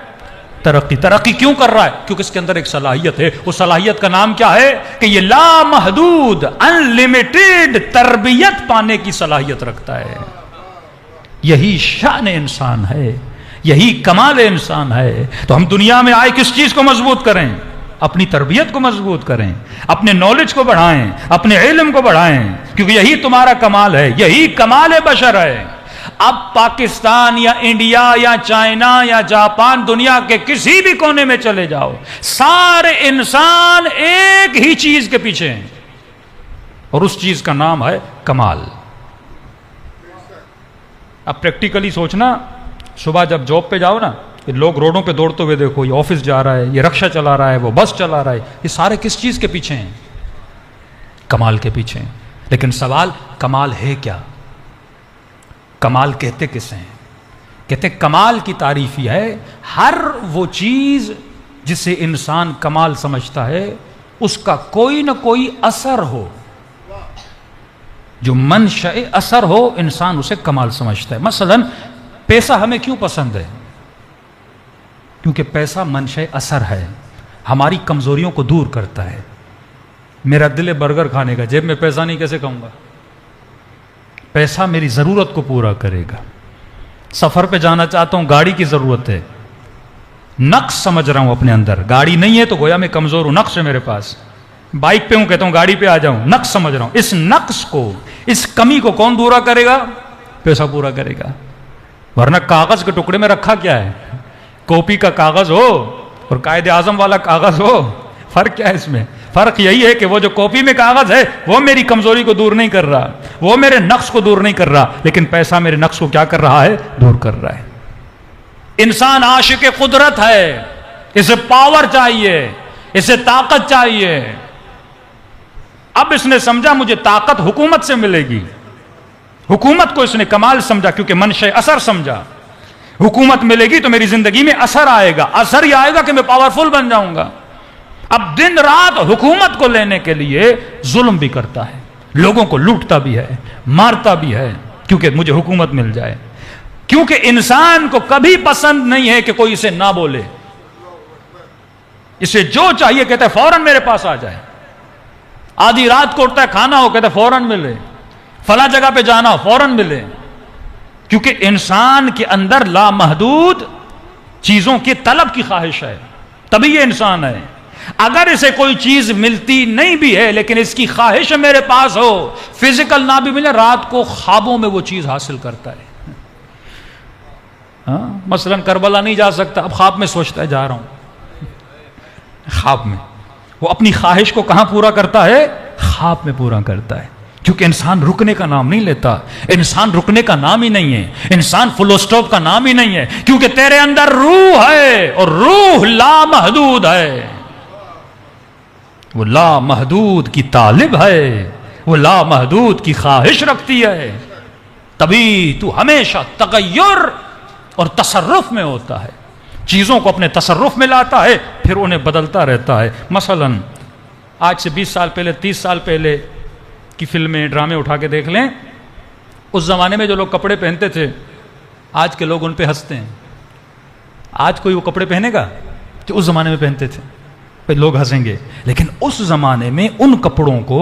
ترقی کیوں کر رہا ہے؟ کیونکہ اس کے اندر ایک صلاحیت ہے، اس صلاحیت کا نام کیا ہے کہ یہ لامحدود انلیمیٹڈ تربیت پانے کی صلاحیت رکھتا ہے۔ یہی شان انسان ہے، یہی کمال انسان ہے۔ تو ہم دنیا میں آئے کس چیز کو مضبوط کریں؟ اپنی تربیت کو مضبوط کریں، اپنے نالج کو بڑھائیں، اپنے علم کو بڑھائیں، کیونکہ یہی تمہارا کمال ہے، یہی کمال بشر ہے۔ اب پاکستان یا انڈیا یا چائنا یا جاپان، دنیا کے کسی بھی کونے میں چلے جاؤ، سارے انسان ایک ہی چیز کے پیچھے ہیں، اور اس چیز کا نام ہے کمال۔ اب پریکٹیکلی سوچنا، صبح جب جاب پہ جاؤ نا، یہ لوگ روڈوں پہ دوڑتے ہوئے دیکھو، یہ آفس جا رہا ہے، یہ رکشہ چلا رہا ہے، وہ بس چلا رہا ہے، یہ سارے کس چیز کے پیچھے ہیں؟ کمال کے پیچھے ہیں۔ لیکن سوال، کمال ہے کیا؟ کمال کہتے کسے ہیں؟ کہتے کمال کی تعریف یہ ہے، ہر وہ چیز جسے انسان کمال سمجھتا ہے، اس کا کوئی نہ کوئی اثر ہو، جو منشأ اثر ہو، انسان اسے کمال سمجھتا ہے۔ مثلا پیسہ ہمیں کیوں پسند ہے؟ کیونکہ پیسہ منشأ اثر ہے، ہماری کمزوریوں کو دور کرتا ہے۔ میرا دل ہے برگر کھانے کا، جیب میں پیسہ نہیں، کیسے کھاؤں گا؟ پیسہ میری ضرورت کو پورا کرے گا۔ سفر پہ جانا چاہتا ہوں، گاڑی کی ضرورت ہے، نقص سمجھ رہا ہوں اپنے اندر، گاڑی نہیں ہے تو گویا میں کمزور ہوں، نقص ہے میرے پاس۔ بائک پہ ہوں، کہتا ہوں گاڑی پہ آ جاؤں، نقص سمجھ رہا ہوں۔ اس نقص کو، اس کمی کو کون پورا کرے گا؟ پیسہ پورا کرے گا۔ ورنہ کاغذ کے ٹکڑے میں رکھا کیا ہے؟ کاپی کا کاغذ ہو اور قائد اعظم والا کاغذ ہو، فرق کیا ہے اس میں؟ فرق یہی ہے کہ وہ جو کاپی میں کاغذ ہے وہ میری کمزوری کو دور نہیں کر رہا، وہ میرے نقص کو دور نہیں کر رہا، لیکن پیسہ میرے نقص کو کیا کر رہا ہے؟ دور کر رہا ہے۔ انسان عاشق قدرت ہے، اسے پاور چاہیے، اسے طاقت چاہیے۔ اب اس نے سمجھا مجھے طاقت حکومت سے ملے گی، حکومت کو اس نے کمال سمجھا، کیونکہ منشأ اثر سمجھا۔ حکومت ملے گی تو میری زندگی میں اثر آئے گا، اثر ہی آئے گا کہ میں پاورفل بن جاؤں گا۔ اب دن رات حکومت کو لینے کے لیے ظلم بھی کرتا ہے، لوگوں کو لوٹتا بھی ہے، مارتا بھی ہے، کیونکہ مجھے حکومت مل جائے۔ کیونکہ انسان کو کبھی پسند نہیں ہے کہ کوئی اسے نہ بولے، اسے جو چاہیے کہتا ہے فوراً میرے پاس آ جائے۔ آدھی رات کو اٹھتا ہے، کھانا ہو کہتا ہے فوراً ملے، فلاں جگہ پہ جانا ہو فوراً ملے، کیونکہ انسان کے اندر لامحدود چیزوں کی طلب کی خواہش ہے، تبھی یہ انسان ہے۔ اگر اسے کوئی چیز ملتی نہیں بھی ہے لیکن اس کی خواہش میرے پاس ہو، فزیکل نہ بھی ملے، رات کو خوابوں میں وہ چیز حاصل کرتا ہے۔ مثلا کربلا نہیں جا سکتا، اب خواب میں سوچتا ہے جا رہا ہوں، خواب میں وہ اپنی خواہش کو کہاں پورا کرتا ہے؟ خواب میں پورا کرتا ہے۔ کیونکہ انسان رکنے کا نام نہیں لیتا، انسان رکنے کا نام ہی نہیں ہے، انسان فل اسٹاپ کا نام ہی نہیں ہے، کیونکہ تیرے اندر روح ہے اور روح لامحدود ہے، وہ لامحدود کی طالب ہے، وہ لامحدود کی خواہش رکھتی ہے، تبھی تو ہمیشہ تغیر اور تصرف میں ہوتا ہے، چیزوں کو اپنے تصرف میں لاتا ہے، پھر انہیں بدلتا رہتا ہے۔ مثلا آج سے 20 سال پہلے، 30 سال پہلے کی فلمیں، ڈرامے اٹھا کے دیکھ لیں، اس زمانے میں جو لوگ کپڑے پہنتے تھے، آج کے لوگ ان پہ ہنستے ہیں۔ آج کوئی وہ کپڑے پہنے گا جو اس زمانے میں پہنتے تھے؟ لوگ ہنسیں گے، لیکن اس زمانے میں ان کپڑوں کو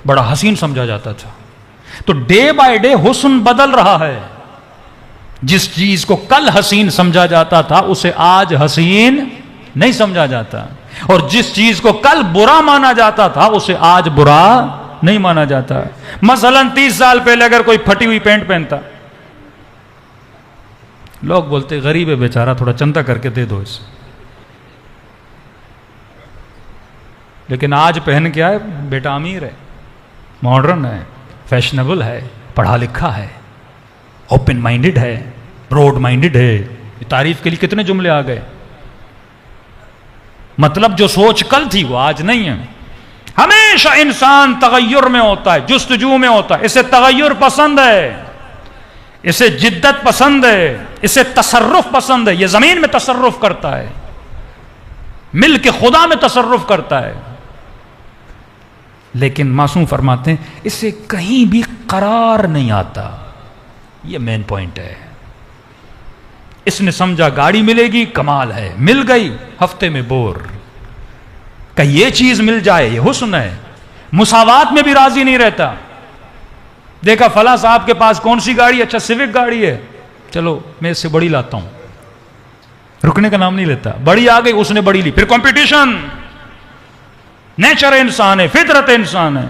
بڑا حسین سمجھا جاتا تھا۔ تو ڈے بائی ڈے حسن بدل رہا ہے، جس چیز کو کل حسین سمجھا جاتا تھا اسے آج حسین نہیں سمجھا جاتا، اور جس چیز کو کل برا مانا جاتا تھا اسے آج برا نہیں مانا جاتا۔ مثلا 30 سال پہلے اگر کوئی پھٹی ہوئی پینٹ پہنتا، لوگ بولتے غریب ہے بیچارہ، تھوڑا چندہ کر کے دے دو اسے۔ لیکن آج پہن کے آئے بیٹا امیر ہے، ماڈرن ہے، فیشنیبل ہے، پڑھا لکھا ہے، اوپن مائنڈڈ ہے، براڈ مائنڈڈ ہے. تعریف کے لیے کتنے جملے آ گئے. مطلب جو سوچ کل تھی وہ آج نہیں ہے. ہمیشہ انسان تغیر میں ہوتا ہے، جستجو میں ہوتا ہے. اسے تغیر پسند ہے، اسے جدت پسند ہے، اسے تصرف پسند ہے. یہ زمین میں تصرف کرتا ہے، مل کے خدا میں تصرف کرتا ہے. لیکن معصوم فرماتے ہیں اسے کہیں بھی قرار نہیں آتا. یہ مین پوائنٹ ہے. اس نے سمجھا گاڑی ملے گی کمال ہے، مل گئی ہفتے میں بور. کہ یہ چیز مل جائے یہ حسن ہے. مساوات میں بھی راضی نہیں رہتا. دیکھا فلاں صاحب کے پاس کون سی گاڑی ہے، اچھا سیوک گاڑی ہے، چلو میں اس سے بڑی لاتا ہوں. رکنے کا نام نہیں لیتا. بڑی آ گئی اس نے بڑی لی، پھر کمپٹیشن. نیچر انسان ہے، فطرت انسان ہے.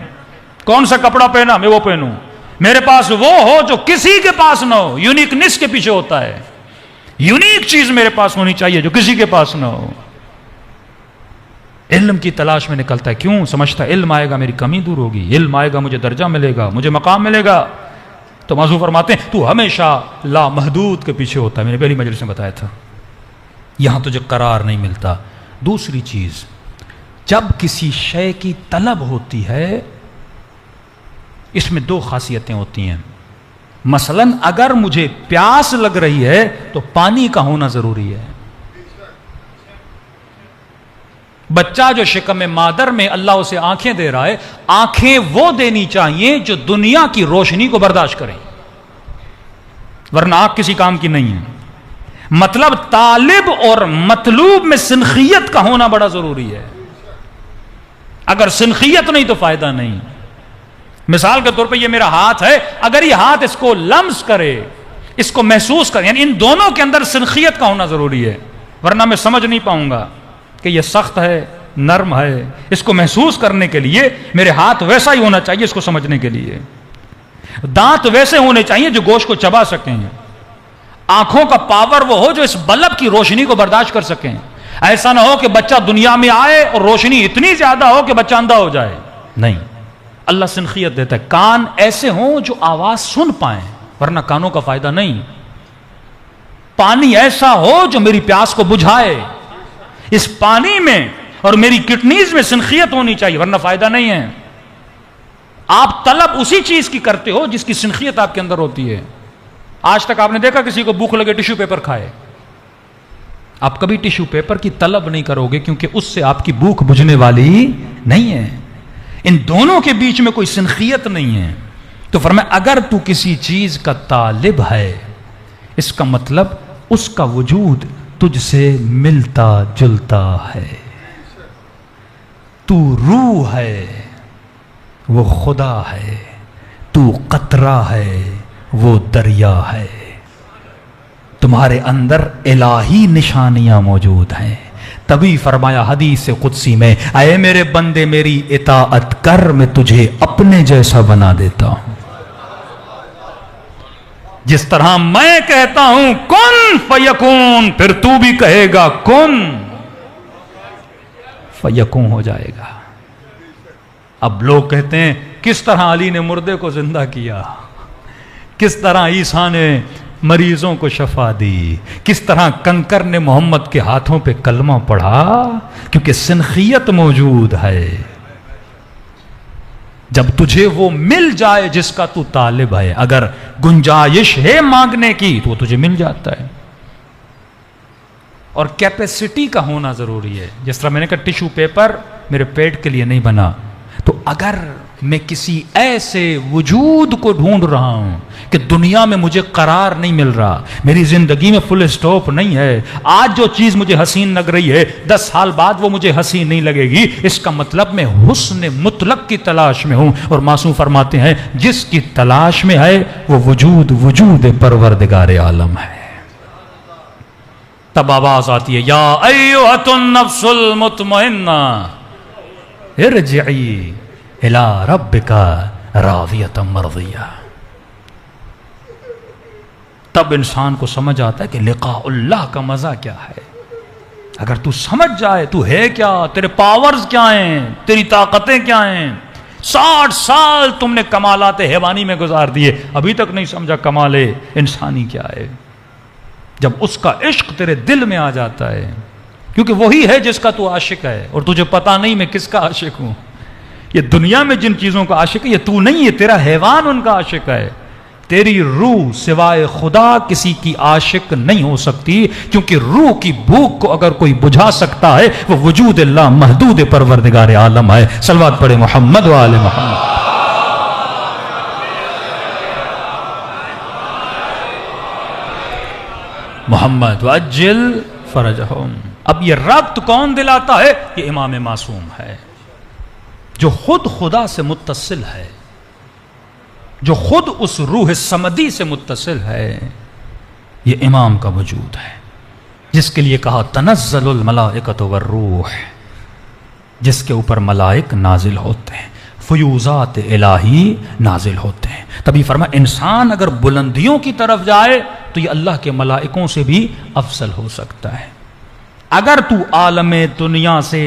کون سا کپڑا پہنا میں وہ پہنوں. میرے پاس وہ ہو جو کسی کے پاس نہ ہو. یونیکنس کے پیچھے ہوتا ہے. یونیک چیز میرے پاس ہونی چاہیے جو کسی کے پاس نہ ہو. علم کی تلاش میں نکلتا ہے. کیوں؟ سمجھتا ہے علم آئے گا میری کمی دور ہوگی، علم آئے گا مجھے درجہ ملے گا، مجھے مقام ملے گا. تو معصوم فرماتے ہیں تو ہمیشہ لامحدود کے پیچھے ہوتا ہے. میں نے پہلی مجلس میں بتایا تھا یہاں تجھے قرار نہیں ملتا. دوسری چیز، جب کسی شے کی طلب ہوتی ہے اس میں دو خاصیتیں ہوتی ہیں. مثلا اگر مجھے پیاس لگ رہی ہے تو پانی کا ہونا ضروری ہے. بچہ جو شکم مادر میں اللہ اسے آنکھیں دے رہا ہے، آنکھیں وہ دینی چاہیے جو دنیا کی روشنی کو برداشت کریں، ورنہ آنکھ کسی کام کی نہیں ہے. مطلب طالب اور مطلوب میں سنخیت کا ہونا بڑا ضروری ہے. اگر سنخیت نہیں تو فائدہ نہیں. مثال کے طور پہ یہ میرا ہاتھ ہے، اگر یہ ہاتھ اس کو لمس کرے، اس کو محسوس کرے، یعنی ان دونوں کے اندر سنخیت کا ہونا ضروری ہے، ورنہ میں سمجھ نہیں پاؤں گا کہ یہ سخت ہے نرم ہے. اس کو محسوس کرنے کے لیے میرے ہاتھ ویسا ہی ہونا چاہیے اس کو سمجھنے کے لیے. دانت ویسے ہونے چاہیے جو گوشت کو چبا سکیں. آنکھوں کا پاور وہ ہو جو اس بلب کی روشنی کو برداشت کر سکیں. ایسا نہ ہو کہ بچہ دنیا میں آئے اور روشنی اتنی زیادہ ہو کہ بچہ اندھا ہو جائے. نہیں، اللہ سنخیت دیتا ہے. کان ایسے ہوں جو آواز سن پائیں، ورنہ کانوں کا فائدہ نہیں. پانی ایسا ہو جو میری پیاس کو بجھائے. اس پانی میں اور میری کڈنیز میں سنخیت ہونی چاہیے، ورنہ فائدہ نہیں ہے. آپ طلب اسی چیز کی کرتے ہو جس کی سنخیت آپ کے اندر ہوتی ہے. آج تک آپ نے دیکھا کسی کو بھوک لگے ٹیشو پیپر کھائے؟ آپ کبھی ٹیشو پیپر کی طلب نہیں کرو گے کیونکہ اس سے آپ کی بھوک بجھنے والی نہیں ہے. ان دونوں کے بیچ میں کوئی سنخیت نہیں ہے. تو فرمایا اگر تو کسی چیز کا طالب ہے، اس کا مطلب اس کا وجود تجھ سے ملتا جلتا ہے. تو روح ہے، وہ خدا ہے. تو قطرہ ہے، وہ دریا ہے. تمہارے اندر الہی نشانیاں موجود ہیں. تبھی فرمایا حدیث قدسی میں، اے میرے بندے میری اطاعت کر، میں تجھے اپنے جیسا بنا دیتا ہوں. جس طرح میں کہتا ہوں کن فیکون، پھر تو بھی کہے گا کن فیکون ہو جائے گا. اب لوگ کہتے ہیں کس طرح علی نے مردے کو زندہ کیا، کس طرح عیسیٰ نے مریضوں کو شفا دی، کس طرح کنکر نے محمد کے ہاتھوں پہ کلمہ پڑھا. کیونکہ سنخیت موجود ہے. جب تجھے وہ مل جائے جس کا تو طالب ہے، اگر گنجائش ہے مانگنے کی تو وہ تجھے مل جاتا ہے. اور کیپیسٹی کا ہونا ضروری ہے. جس طرح میں نے کہا ٹیشو پیپر میرے پیٹ کے لیے نہیں بنا، تو اگر میں کسی ایسے وجود کو ڈھونڈ رہا ہوں کہ دنیا میں مجھے قرار نہیں مل رہا، میری زندگی میں فل اسٹاپ نہیں ہے، آج جو چیز مجھے حسین لگ رہی ہے 10 سال بعد وہ مجھے حسین نہیں لگے گی، اس کا مطلب میں حسن مطلق کی تلاش میں ہوں. اور معصوم فرماتے ہیں جس کی تلاش میں ہے وہ وجود پروردگار عالم ہے. تب آواز آتی ہے یا ایھۃ النفس المطمئنہ ارجعی الی ربک راضیۃ مرضیہ. تب انسان کو سمجھ آتا ہے کہ لقاء اللہ کا مزہ کیا ہے. اگر تو سمجھ جائے تو ہے کیا، تیرے پاورز کیا ہیں، تیری طاقتیں کیا ہیں. 60 سال تم نے کمالات حیوانی میں گزار دیے، ابھی تک نہیں سمجھا کمال انسانی کیا ہے. جب اس کا عشق تیرے دل میں آ جاتا ہے، کیونکہ وہی ہے جس کا تو عاشق ہے، اور تجھے پتا نہیں میں کس کا عاشق ہوں. یہ دنیا میں جن چیزوں کا عاشق ہے یہ تو نہیں ہے، تیرا حیوان ان کا عاشق ہے. تیری روح سوائے خدا کسی کی عاشق نہیں ہو سکتی، کیونکہ روح کی بھوک کو اگر کوئی بجھا سکتا ہے وہ وجود اللہ محدود پروردگار عالم ہے. صلوات پڑھے محمد و آل محمد. محمد وعجل فرجہم. اب یہ ربط کون دلاتا ہے؟ یہ امام معصوم ہے، جو خود خدا سے متصل ہے، جو خود اس روح سمدی سے متصل ہے. یہ امام کا وجود ہے، جس کے لیے کہا تنزل الملائکۃ والروح، جس کے اوپر ملائک نازل ہوتے ہیں، فیوزات الہی نازل ہوتے ہیں. تبھی فرمایا انسان اگر بلندیوں کی طرف جائے تو یہ اللہ کے ملائکوں سے بھی افضل ہو سکتا ہے. اگر تو عالم دنیا سے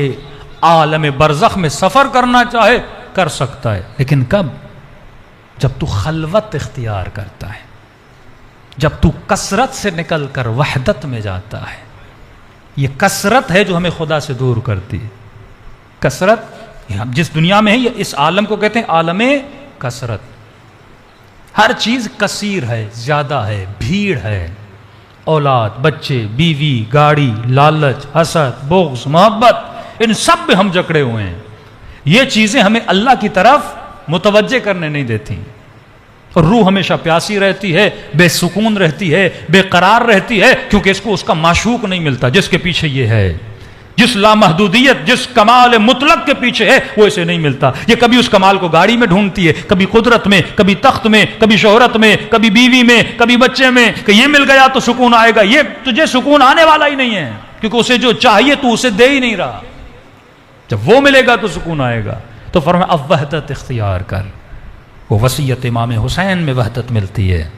عالم برزخ میں سفر کرنا چاہے کر سکتا ہے، لیکن کب؟ جب تو خلوت اختیار کرتا ہے، جب تو کثرت سے نکل کر وحدت میں جاتا ہے. یہ کثرت ہے جو ہمیں خدا سے دور کرتی ہے. کثرت جس دنیا میں ہے، یہ اس عالم کو کہتے ہیں عالم کثرت. ہر چیز کثیر ہے، زیادہ ہے، بھیڑ ہے. اولاد، بچے، بیوی، گاڑی، لالچ، حسد، بغض، محبت، ان سب میں ہم جکڑے ہوئے ہیں. یہ چیزیں ہمیں اللہ کی طرف متوجہ کرنے نہیں دیتی، اور روح ہمیشہ پیاسی رہتی ہے، بے سکون رہتی ہے، بے قرار رہتی ہے، کیونکہ اس کو اس کا معشوق نہیں ملتا جس کے پیچھے یہ ہے. جس لامحدودیت، جس کمال مطلق کے پیچھے ہے وہ اسے نہیں ملتا. یہ کبھی اس کمال کو گاڑی میں ڈھونڈتی ہے، کبھی قدرت میں، کبھی تخت میں، کبھی شہرت میں، کبھی بیوی میں، کبھی بچے میں، کہ یہ مل گیا تو سکون آئے گا. یہ تجھے سکون آنے والا ہی نہیں ہے، کیونکہ اسے جو چاہیے تو اسے دے ہی نہیں رہا. جب وہ ملے گا تو سکون آئے گا. تو فرمایا اب وحدت اختیار کر. وہ وصیت امام حسین میں وحدت ملتی ہے.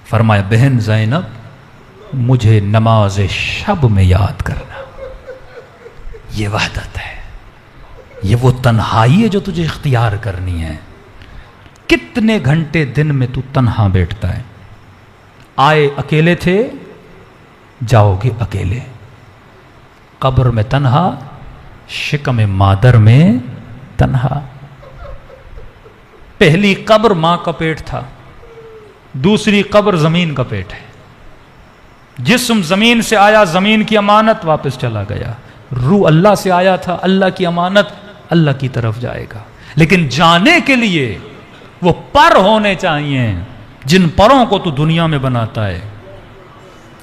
فرمایا بہن زینب مجھے نماز شب میں یاد کرنا. یہ وحدت ہے، یہ وہ تنہائی ہے جو تجھے اختیار کرنی ہے. کتنے گھنٹے دن میں تو تنہا بیٹھتا ہے؟ آئے اکیلے تھے، جاؤ گے اکیلے. قبر میں تنہا، شکم مادر میں تنہا. پہلی قبر ماں کا پیٹ تھا، دوسری قبر زمین کا پیٹ ہے. جسم زمین سے آیا، زمین کی امانت واپس چلا گیا. روح اللہ سے آیا تھا، اللہ کی امانت اللہ کی طرف جائے گا. لیکن جانے کے لیے وہ پر ہونے چاہیے، جن پروں کو تو دنیا میں بناتا ہے،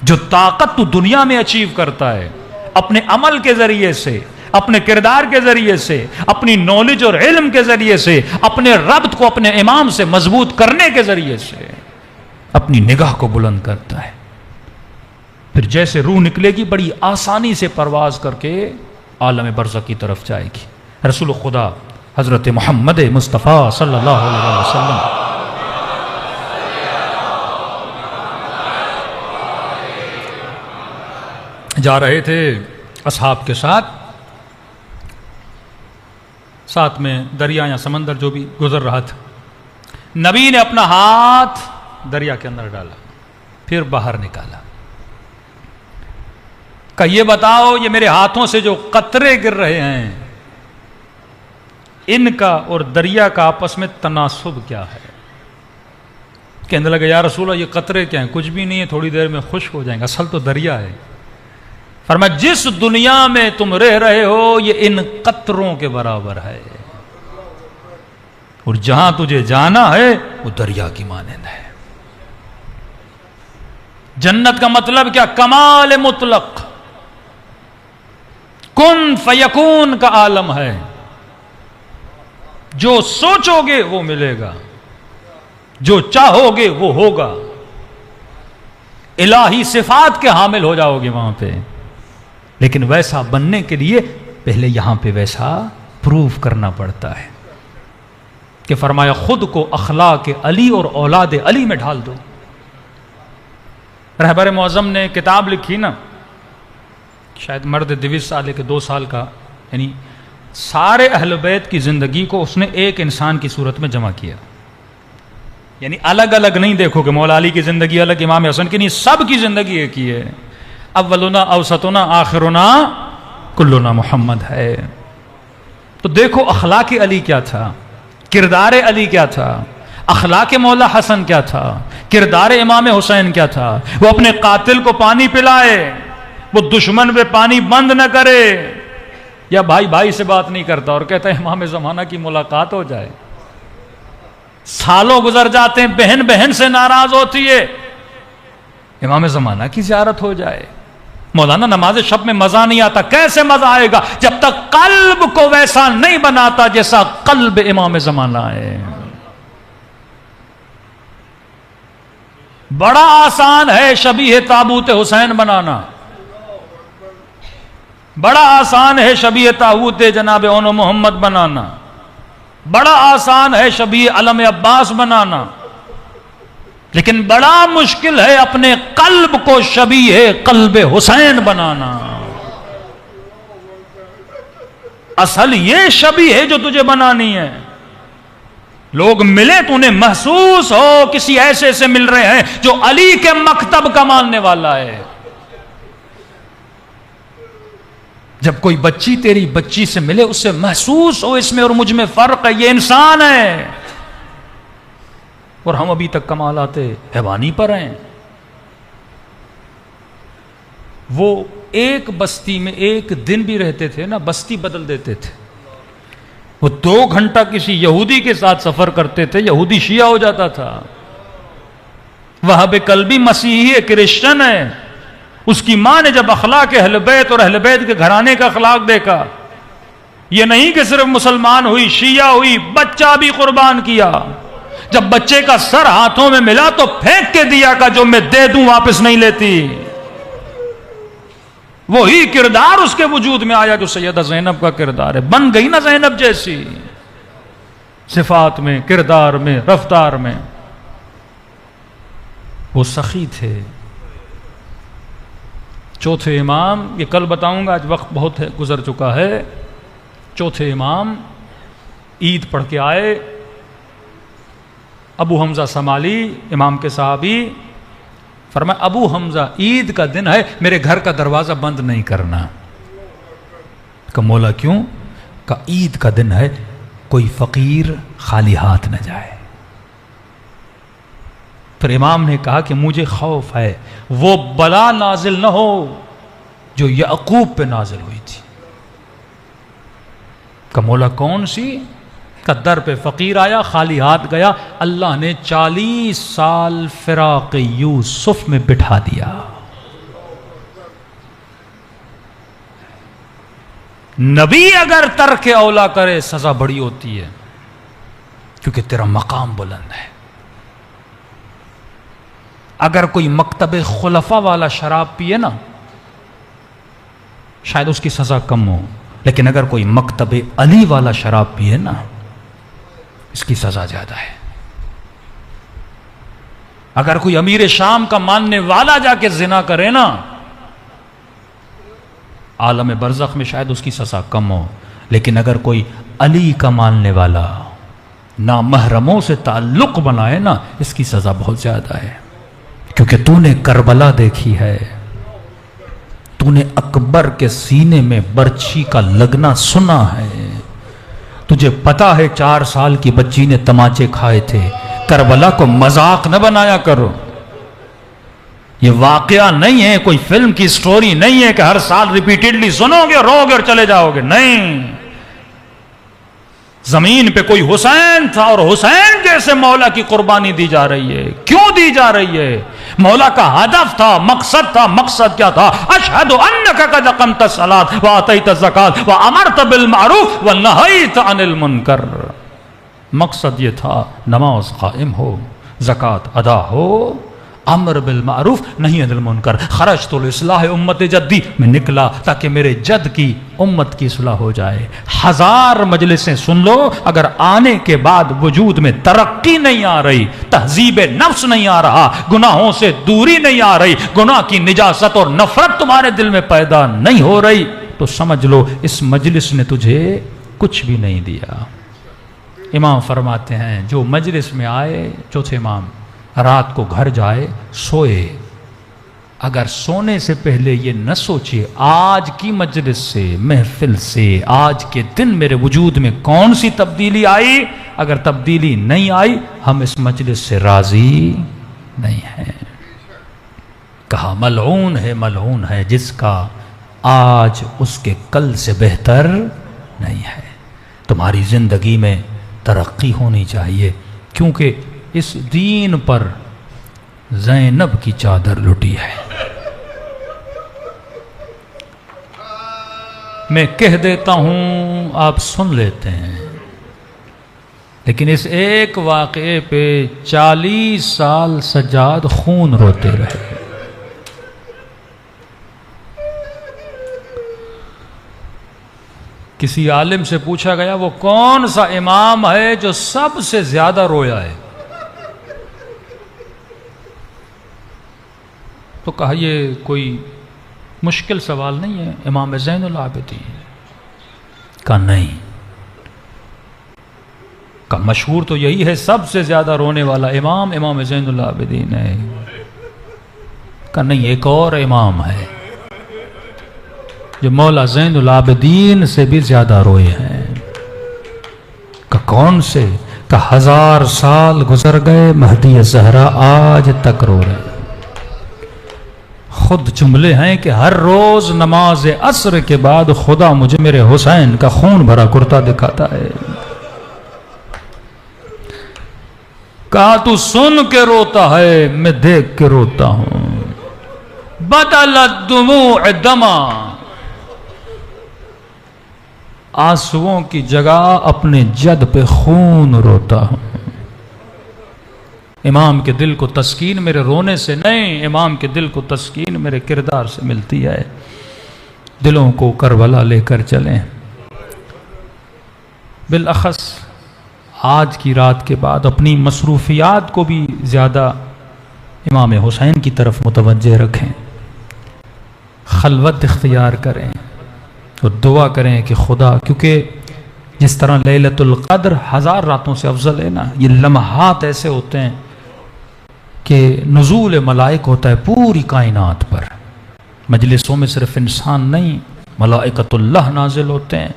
جو طاقت تو دنیا میں اچیو کرتا ہے اپنے عمل کے ذریعے سے، اپنے کردار کے ذریعے سے، اپنی نالج اور علم کے ذریعے سے، اپنے ربط کو اپنے امام سے مضبوط کرنے کے ذریعے سے اپنی نگاہ کو بلند کرتا ہے. پھر جیسے روح نکلے گی بڑی آسانی سے پرواز کر کے عالم برزخ کی طرف جائے گی. رسول خدا حضرت محمد مصطفیٰ صلی اللہ علیہ وسلم جا رہے تھے اصحاب کے ساتھ میں دریا یا سمندر جو بھی گزر رہا تھا. نبی نے اپنا ہاتھ دریا کے اندر ڈالا، پھر باہر نکالا. کہ یہ بتاؤ یہ میرے ہاتھوں سے جو قطرے گر رہے ہیں ان کا اور دریا کا آپس میں تناسب کیا ہے؟ کہنے لگے یا رسول اللہ یہ قطرے کیا ہیں؟ کچھ بھی نہیں ہے، تھوڑی دیر میں خشک ہو جائیں گے، اصل تو دریا ہے. فرمایا جس دنیا میں تم رہ رہے ہو یہ ان قطروں کے برابر ہے، اور جہاں تجھے جانا ہے وہ دریا کی مانند ہے. جنت کا مطلب کیا؟ کمال مطلق، کن فیکون کا عالم ہے. جو سوچو گے وہ ملے گا، جو چاہو گے وہ ہوگا. الہی صفات کے حامل ہو جاؤ گے وہاں پہ. لیکن ویسا بننے کے لیے پہلے یہاں پہ ویسا پروف کرنا پڑتا ہے کہ فرمایا خود کو اخلاق علی اور اولاد علی میں ڈھال دو. رہبر معظم نے کتاب لکھی نا شاید مرد 20 سال کے 2 سال کا، یعنی سارے اہل بیت کی زندگی کو اس نے ایک انسان کی صورت میں جمع کیا. یعنی الگ الگ نہیں دیکھو کہ مولا علی کی زندگی الگ، امام حسن کی نہیں، سب کی زندگی ایک ہی ہے. اولنا اوسطنا آخرنا کلنا محمد ہے. تو دیکھو اخلاق علی کیا تھا، کردار علی کیا تھا، اخلاق مولا حسن کیا تھا، کردار امام حسین کیا تھا. وہ اپنے قاتل کو پانی پلائے، وہ دشمن پہ پانی بند نہ کرے، یا بھائی بھائی سے بات نہیں کرتا اور کہتا ہے امام زمانہ کی ملاقات ہو جائے. سالوں گزر جاتے ہیں، بہن بہن سے ناراض ہوتی ہے، امام زمانہ کی زیارت ہو جائے. مولانا نماز شب میں مزہ نہیں آتا. کیسے مزہ آئے گا جب تک قلب کو ویسا نہیں بناتا جیسا قلب امام زمانہ ہے. بڑا آسان ہے شبیہ تابوت حسین بنانا، بڑا آسان ہے شبیہ تابوت جناب اون محمد بنانا، بڑا آسان ہے شبیہ علم عباس بنانا، لیکن بڑا مشکل ہے اپنے قلب کو شبیہ قلب حسین بنانا. اصل یہ شبیہ ہے جو تجھے بنانی ہے. لوگ ملے تو انہیں محسوس ہو کسی ایسے سے مل رہے ہیں جو علی کے مکتب کا ماننے والا ہے. جب کوئی بچی تیری بچی سے ملے اس سے محسوس ہو اس میں اور مجھ میں فرق ہے، یہ انسان ہے. اور ہم ابھی تک کمالات حیوانی پر ہیں. وہ ایک بستی میں ایک دن بھی رہتے تھے نا، بستی بدل دیتے تھے. وہ 2 گھنٹہ کسی یہودی کے ساتھ سفر کرتے تھے، یہودی شیعہ ہو جاتا تھا. وہاب قلبی مسیحی ہے، کرسچن ہے. اس کی ماں نے جب اخلاق اہل بیت اور اہل بیت کے گھرانے کا اخلاق دیکھا، یہ نہیں کہ صرف مسلمان ہوئی، شیعہ ہوئی، بچہ بھی قربان کیا. جب بچے کا سر ہاتھوں میں ملا تو پھینک کے دیا کہ جو میں دے دوں واپس نہیں لیتی. وہی کردار اس کے وجود میں آیا جو سیدہ زینب کا کردار ہے. بن گئی نا زینب جیسی، صفات میں، کردار میں، رفتار میں. وہ سخی تھے. چوتھے امام، یہ کل بتاؤں گا، آج وقت بہت گزر چکا ہے. چوتھے امام عید پڑھ کے آئے. ابو حمزہ سمالی امام کے صحابی، فرمایا ابو حمزہ عید کا دن ہے، میرے گھر کا دروازہ بند نہیں کرنا. کہ مولا کیوں؟ کہ عید کا دن ہے، کوئی فقیر خالی ہاتھ نہ جائے. پھر امام نے کہا کہ مجھے خوف ہے وہ بلا نازل نہ ہو جو یعقوب پہ نازل ہوئی تھی. کہ مولا کون سی؟ کہ در پہ فقیر آیا، خالی ہاتھ گیا، اللہ نے 40 سال فراق یوسف میں بٹھا دیا. نبی اگر ترک اولا کرے سزا بڑی ہوتی ہے، کیونکہ تیرا مقام بلند ہے. اگر کوئی مکتب خلفاء والا شراب پیے نا شاید اس کی سزا کم ہو، لیکن اگر کوئی مکتب علی والا شراب پیے نا اس کی سزا زیادہ ہے. اگر کوئی امیر شام کا ماننے والا جا کے زنا کرے نا عالم برزخ میں شاید اس کی سزا کم ہو، لیکن اگر کوئی علی کا ماننے والا نامحرموں سے تعلق بنائے نا اس کی سزا بہت زیادہ ہے. کیونکہ تو نے کربلا دیکھی ہے، تو نے اکبر کے سینے میں برچھی کا لگنا سنا ہے. تجھے پتا ہے 4 سال کی بچی نے تماچے کھائے تھے. کربلا کو مذاق نہ بنایا کرو. یہ واقعہ نہیں ہے، کوئی فلم کی سٹوری نہیں ہے کہ ہر سال ریپیٹڈلی سنو گے، رو گے اور چلے جاؤ گے. نہیں، زمین پہ کوئی حسین تھا اور حسین جیسے مولا کی قربانی دی جا رہی ہے. کیوں دی جا رہی ہے؟ مولا کا ہدف تھا، مقصد تھا. مقصد کیا تھا؟ اشہد انک قد اقمت الصلاۃ وآتیت الزکاۃ وامرت بالمعروف ونہیت عن المنکر. مقصد یہ تھا نماز قائم ہو، زکوٰۃ ادا ہو، امر بالمعروف نہیں عن المنکر، خرجت لاصلاح امت جدی، میں نکلا تاکہ میرے جد کی امت کی اصلاح ہو جائے۔ 1000 مجلسیں سن لو، اگر آنے کے بعد وجود میں ترقی نہیں آ رہی، تہذیب نفس نہیں آ رہا، گناہوں سے دوری نہیں آ رہی، گناہ کی نجاست اور نفرت تمہارے دل میں پیدا نہیں ہو رہی، تو سمجھ لو اس مجلس نے تجھے کچھ بھی نہیں دیا۔ امام فرماتے ہیں جو مجلس میں آئے، چوتھے امام، رات کو گھر جائے سوئے، اگر سونے سے پہلے یہ نہ سوچے آج کی مجلس سے، محفل سے، آج کے دن میرے وجود میں کون سی تبدیلی آئی، اگر تبدیلی نہیں آئی ہم اس مجلس سے راضی نہیں ہیں۔ کہا ملعون ہے جس کا آج اس کے کل سے بہتر نہیں ہے۔ تمہاری زندگی میں ترقی ہونی چاہیے، کیونکہ اس دین پر زینب کی چادر لٹی ہے۔ میں کہہ دیتا ہوں، آپ سن لیتے ہیں، لیکن اس ایک واقعے پہ 40 سال سجاد خون روتے رہے۔ کسی عالم سے پوچھا گیا وہ کون سا امام ہے جو سب سے زیادہ رویا ہے؟ تو کہا یہ کوئی مشکل سوال نہیں ہے، امام زین العابدین۔ کہا نہیں، کہا مشہور تو یہی ہے سب سے زیادہ رونے والا امام زین العابدین ہے۔ کہا نہیں، ایک اور امام ہے جو مولا زین العابدین سے بھی زیادہ روئے ہیں۔ کہا کون سے؟ کہا 1000 سال گزر گئے، مہدی زہرا آج تک رو رہے۔ خود جملے ہیں کہ ہر روز نماز عصر کے بعد خدا مجھے میرے حسین کا خون بھرا کرتا دکھاتا ہے۔ کہا تو سن کے روتا ہے، میں دیکھ کے روتا ہوں۔ بدلت دموع دما، آنسوؤں کی جگہ اپنے جد پہ خون روتا ہوں۔ امام کے دل کو تسکین میرے رونے سے نہیں، امام کے دل کو تسکین میرے کردار سے ملتی ہے۔ دلوں کو کربلا لے کر چلیں۔ بالاخص آج کی رات کے بعد اپنی مصروفیات کو بھی زیادہ امام حسین کی طرف متوجہ رکھیں، خلوت اختیار کریں اور دعا کریں کہ خدا، کیونکہ جس طرح لیلۃ القدر 1000 راتوں سے افضل ہے نا، یہ لمحات ایسے ہوتے ہیں کہ نزول ملائک ہوتا ہے پوری کائنات پر۔ مجلسوں میں صرف انسان نہیں، ملائکۃ اللہ نازل ہوتے ہیں،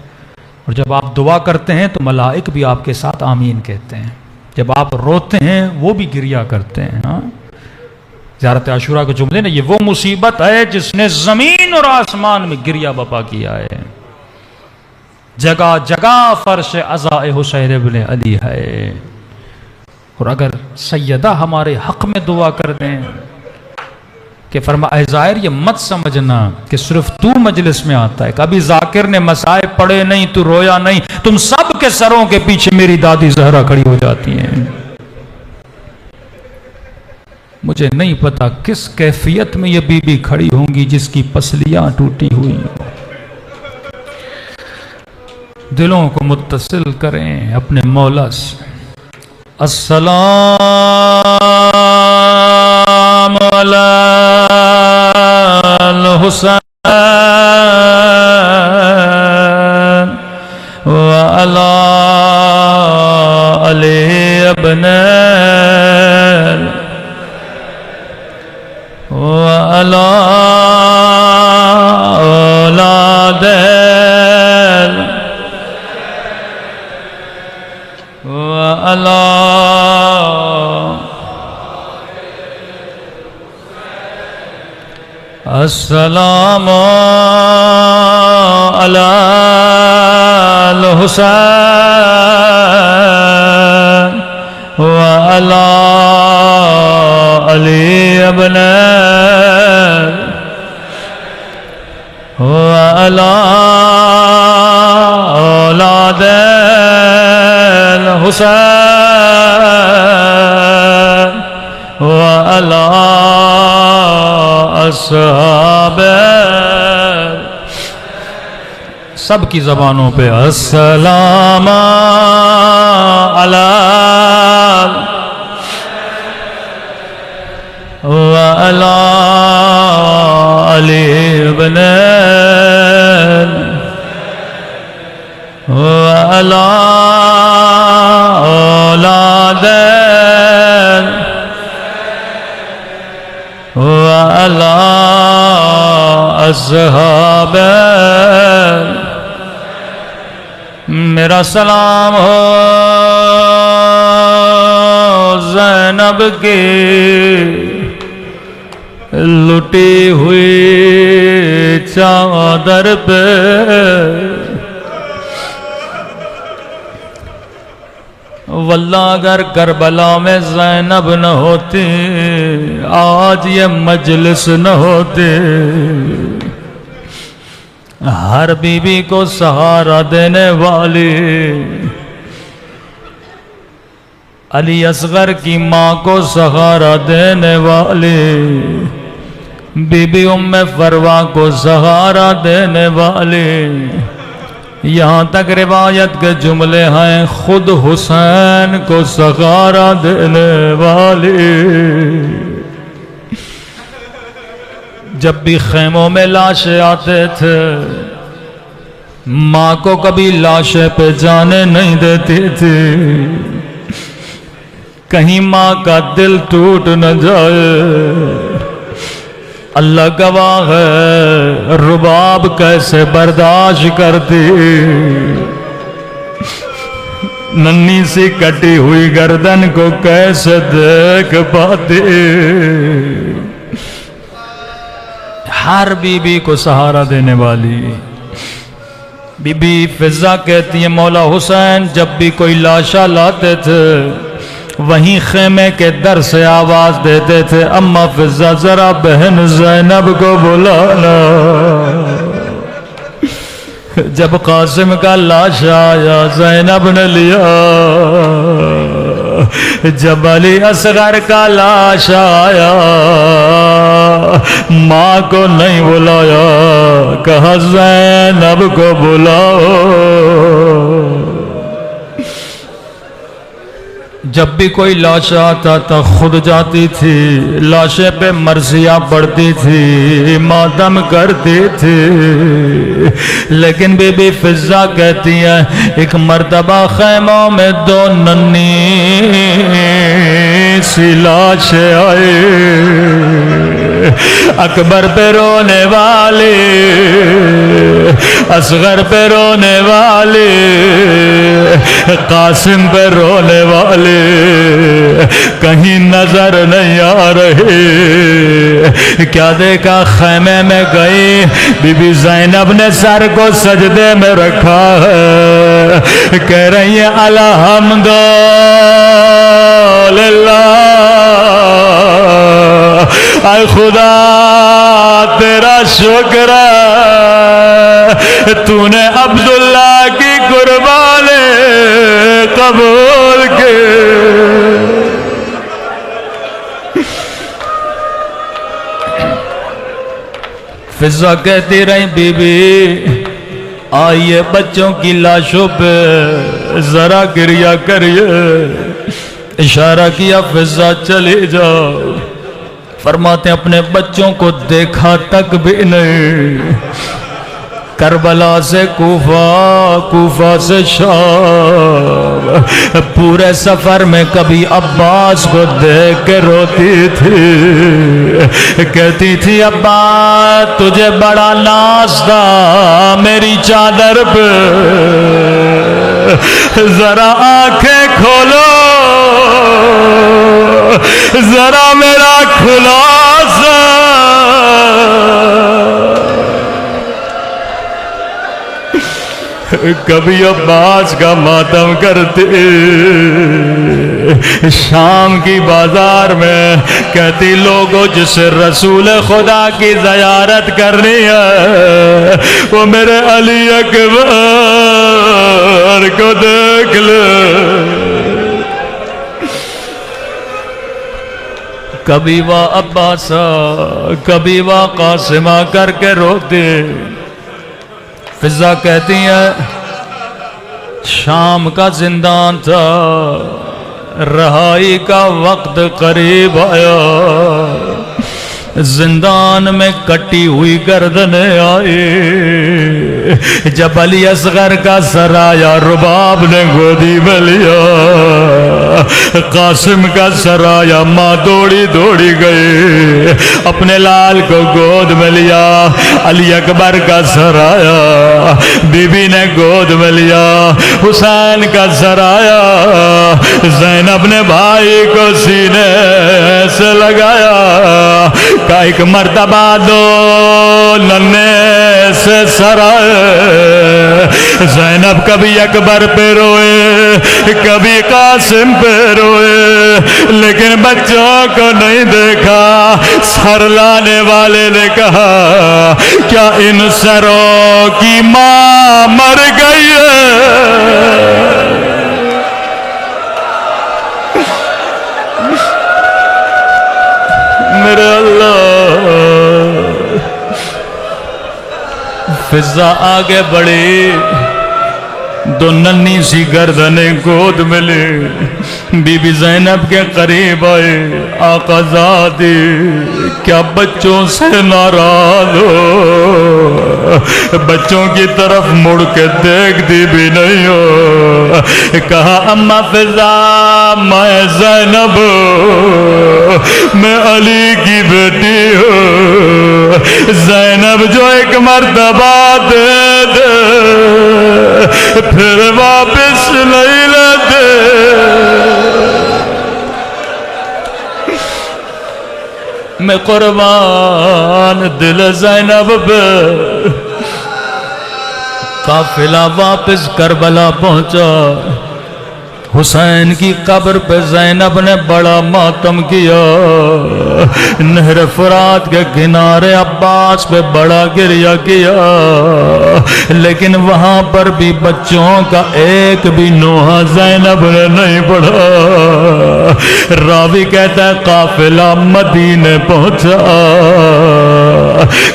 اور جب آپ دعا کرتے ہیں تو ملائک بھی آپ کے ساتھ آمین کہتے ہیں، جب آپ روتے ہیں وہ بھی گریا کرتے ہیں۔ ہاں، زیارت عاشوراء کے جملے نے، یہ وہ مصیبت ہے جس نے زمین اور آسمان میں گریا بپا کیا ہے، جگہ جگہ فرش عزاء حسین ابن علی ہے۔ اور اگر سیدہ ہمارے حق میں دعا کر دیں کہ فرما اے ظاہر یہ مت سمجھنا کہ صرف تو مجلس میں آتا ہے، کبھی ذاکر نے مسائب پڑھے نہیں تو رویا نہیں، تم سب کے سروں کے پیچھے میری دادی زہرا کھڑی ہو جاتی ہیں۔ مجھے نہیں پتا کس کیفیت میں یہ بی بی کھڑی ہوں گی جس کی پسلیاں ٹوٹی ہوئی ہوں۔ دلوں کو متصل کریں اپنے مولا سے۔ السلام علی الحسین وعلی علی ابن وعلی اولاد وعلی السلام علی الحسین وعلی علی ابن وعلی اولاد الحسین وعلی اصحاب سب کی زبانوں پہ السلام علی وعلی علی بن وعلی اولاد وعلی اصحاب میرا سلام ہو زینب کی لٹی ہوئی چادر پہ واللہ اگر کربلا میں زینب نہ ہوتی آج یہ مجلس نہ ہوتی ہر بی بی کو سہارا دینے والی علی اصغر کی ماں کو سہارا دینے والی بی بی ام فروا کو سہارا دینے والی یہاں تک روایت کے جملے ہیں خود حسین کو سہارا دینے والی جب بھی خیموں میں لاشیں آتے تھے ماں کو کبھی لاشیں پہ جانے نہیں دیتی تھی کہیں ماں کا دل ٹوٹ نہ جائے اللہ گواہ ہے رباب کیسے برداشت کرتی ننھی سی کٹی ہوئی گردن کو کیسے دیکھ پاتی ہر بی بی کو سہارا دینے والی بی بی فضا کہتی ہے مولا حسین جب بھی کوئی لاشا لاتے تھے وہیں خیمے کے در سے آواز دیتے تھے اما فضا ذرا بہن زینب کو بلانا جب قاسم کا لاش آیا زینب نے لیا جب علی اصغر کا لاش آیا ماں کو نہیں بلایا کہا زینب کو بلاؤ جب بھی کوئی لاش آتا تھا خود جاتی تھی لاشیں پہ مرثیہ پڑتی تھی ماتم کرتی تھی لیکن بی بی فضا کہتی ہے ایک مرتبہ خیموں میں دو ننھی سی لاشیں آئے اکبر پہ رونے والے اصغر پہ رونے والے قاسم پہ رونے والے کہیں نظر نہیں آ رہے کیا دیکھا خیمے میں گئی بی بی زینب نے سر کو سجدے میں رکھا ہے کہہ رہی ہے الحمدللہ اے خدا تیرا شکر ہے تو نے عبداللہ کی قربانی قبول کی فضا کہتی رہی بی بی آئیے بچوں کی لاشوں پہ ذرا گریہ کریے اشارہ کیا فضا چلی جاؤ فرماتے اپنے بچوں کو دیکھا تک بھی نہیں کربلا سے کوفہ سے شام پورے سفر میں کبھی عباس کو دیکھ کے روتی تھی کہتی تھی ابا تجھے بڑا ناز تھا میری چادر پہ ذرا آنکھیں کھولو ذرا میرا خلاصہ کبھی عباس کا ماتم کرتے شام کی بازار میں کہتی لوگوں جسے رسول خدا کی زیارت کرنی ہے وہ میرے علی اکبر کو دیکھ لے کبھی وا عباسا کبھی وا قاسمہ کر کے روتے. فضا کہتی ہے شام کا زندان تھا، رہائی کا وقت قریب آیا، زندان میں کٹی ہوئی گردنیں آئی. جب علی اصغر کا سر آیا رباب نے گودی میں لیا، قاسم کا سر آیا ماں دوڑی دوڑی گئی اپنے لال کو گود میں لیا. علی اکبر کا سر آیا بی بی نے گود میں لیا. حسین کا سر آیا زینب نے بھائی کو سینے سے لگایا. کا ایک مرتبہ دو ننے سے سر آئے. زینب کبھی اکبر پہ روئے کبھی قاسم پہ روئے، لیکن بچوں کو نہیں دیکھا. سر لانے والے نے کہا کیا ان سروں کی ماں مر گئی ہے؟ میرے اللہ. فضا آگے بڑھی، دو ننھی سی گردنیں گود میں لے بی بی زینب کے قریب آئے. آقا زادی کیا بچوں سے ناراض ہو؟ بچوں کی طرف مڑ کے دیکھتی بھی نہیں ہو. کہا اماں فضا میں زینب میں علی کی بیٹی ہوں. زینب جو ایک مرتبہ دے دے پھر واپس نہیں لیتے. میں قربان دل زینب پہ. قافلہ واپس کربلا پہنچا. حسین کی قبر پہ زینب نے بڑا ماتم کیا. نہر فرات کے کنارے عباس پہ بڑا گریہ کیا، لیکن وہاں پر بھی بچوں کا ایک بھی نوحہ زینب نے نہیں پڑھا. راوی کہتا ہے قافلہ مدینے پہنچا.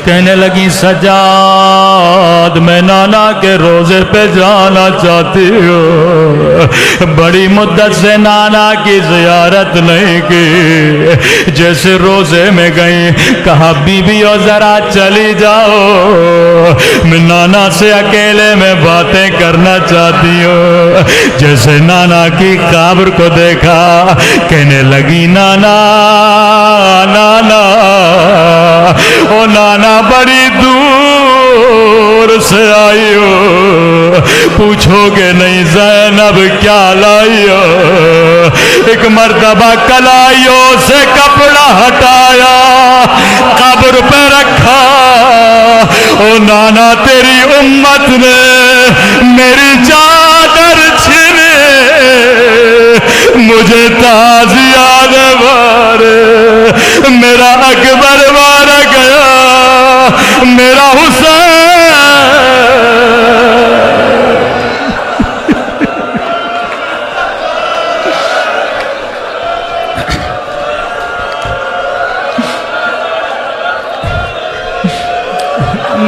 کہنے لگی سجاد میں نانا کے روزے پہ جانا چاہتی ہوں. بڑی مدت سے نانا کی زیارت نہیں کی. جیسے روزے میں گئی کہا بی بی او ذرا چلی جاؤ، میں نانا سے اکیلے میں باتیں کرنا چاہتی ہوں. جیسے نانا کی قبر کو دیکھا کہنے لگی نانا نانا او نانا بڑی دور سے آئی ہو، پوچھو گے نہیں زینب کیا لائی ہو. ایک مرتبہ کلائیوں سے کپڑا ہٹایا قبر پہ رکھا. او نانا تیری امت نے میری چادر چھینے، مجھے تعزیت مارے. میرا اکبر مارا گیا، میرا حسین.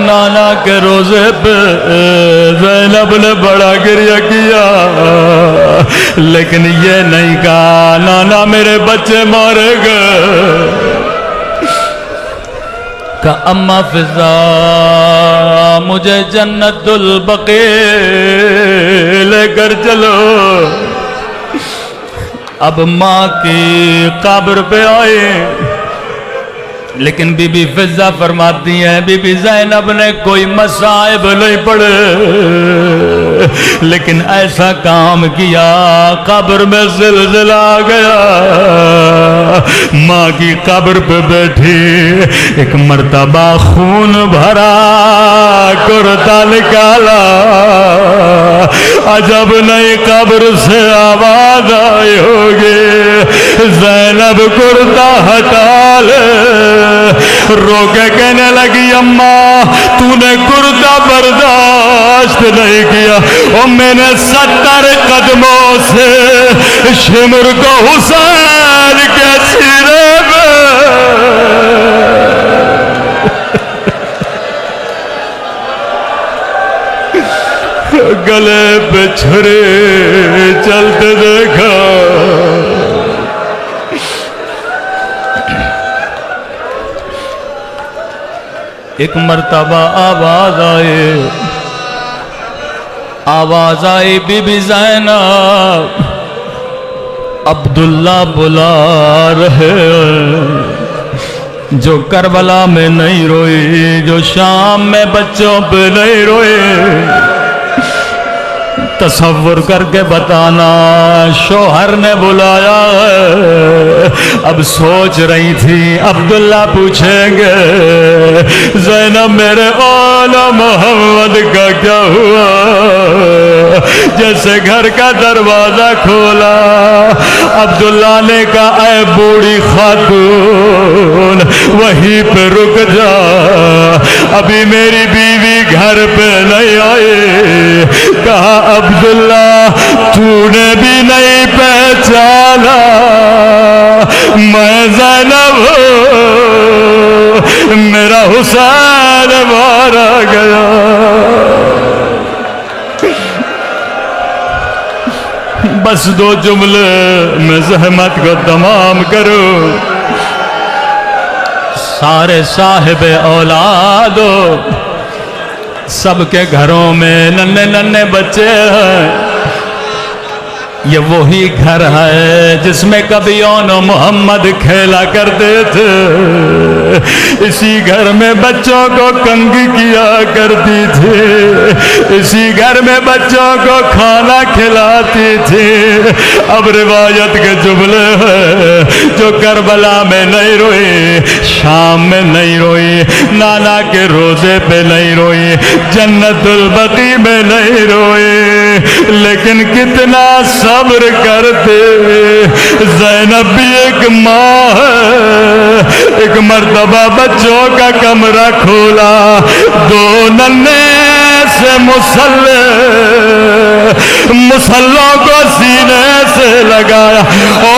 نانا کے روزے پہ زینب نے بڑا گریہ کیا، لیکن یہ نہیں کہا نانا میرے بچے مارے گئے. کہ اماں فضا مجھے جنت البقیع لے کر چلو. اب ماں کی قبر پہ آئے، لیکن بی بی فضا فرماتی ہیں بی بی زینب نے کوئی مصائب نہیں پڑے، لیکن ایسا کام کیا قبر میں زلزلہ آ گیا. ماں کی قبر پہ بیٹھی ایک مرتبہ خون بھرا کرتا نکالا. عجب نئی قبر سے آواز آئی ہوگی زینب کرتا ہٹا لے. رو کے کہنے لگی اماں تو نے کرتا برداشت نہیں کیا، اور میں نے 70 قدموں سے شمر کو حسین کے سینے میں گلے پہ چھری چلتے دیکھا۔ ایک مرتبہ آواز آئی بی بی زینب عبداللہ بلا رہے، جو کربلا میں نہیں روئی، جو شام میں بچوں پہ نہیں روئی، تصور کر کے بتانا شوہر نے بلایا ہے۔ اب سوچ رہی تھی عبداللہ پوچھیں گے زینب میرے اولا محمد کا کیا ہوا، جیسے گھر کا دروازہ کھولا عبداللہ نے کہا اے بوڑھی خاتون وہیں پہ رک جا، ابھی میری بیوی گھر پہ نہیں آئی۔ کہا عبداللہ تو نے بھی نہیں پہچانا میں زینب ہوں، میرا حسین مارا گیا۔ بس دو جملے میں زحمت کو تمام کروں۔ سارے صاحب اولادو سب کے گھروں میں ننھے ننھے بچے ہیں، یہ وہی گھر ہے جس میں کبھی اون و محمد کھیلا کرتے تھے، اسی گھر میں بچوں کو کنگ کیا کرتی تھی، اسی گھر میں بچوں کو کھانا کھلاتی تھی۔ اب روایت کے جملے ہیں جو کربلا میں نہیں روئی، شام میں نہیں روئی، نانا کے روزے پہ نہیں روئی، جنت البقیع میں نہیں روئی، لیکن کتنا صبر کرتے۔ زینب بھی ایک ماں ہے، ایک مرتبہ بچوں کا کمرہ کھولا، دو ننھے سے مسلوں کو سینے سے لگایا، او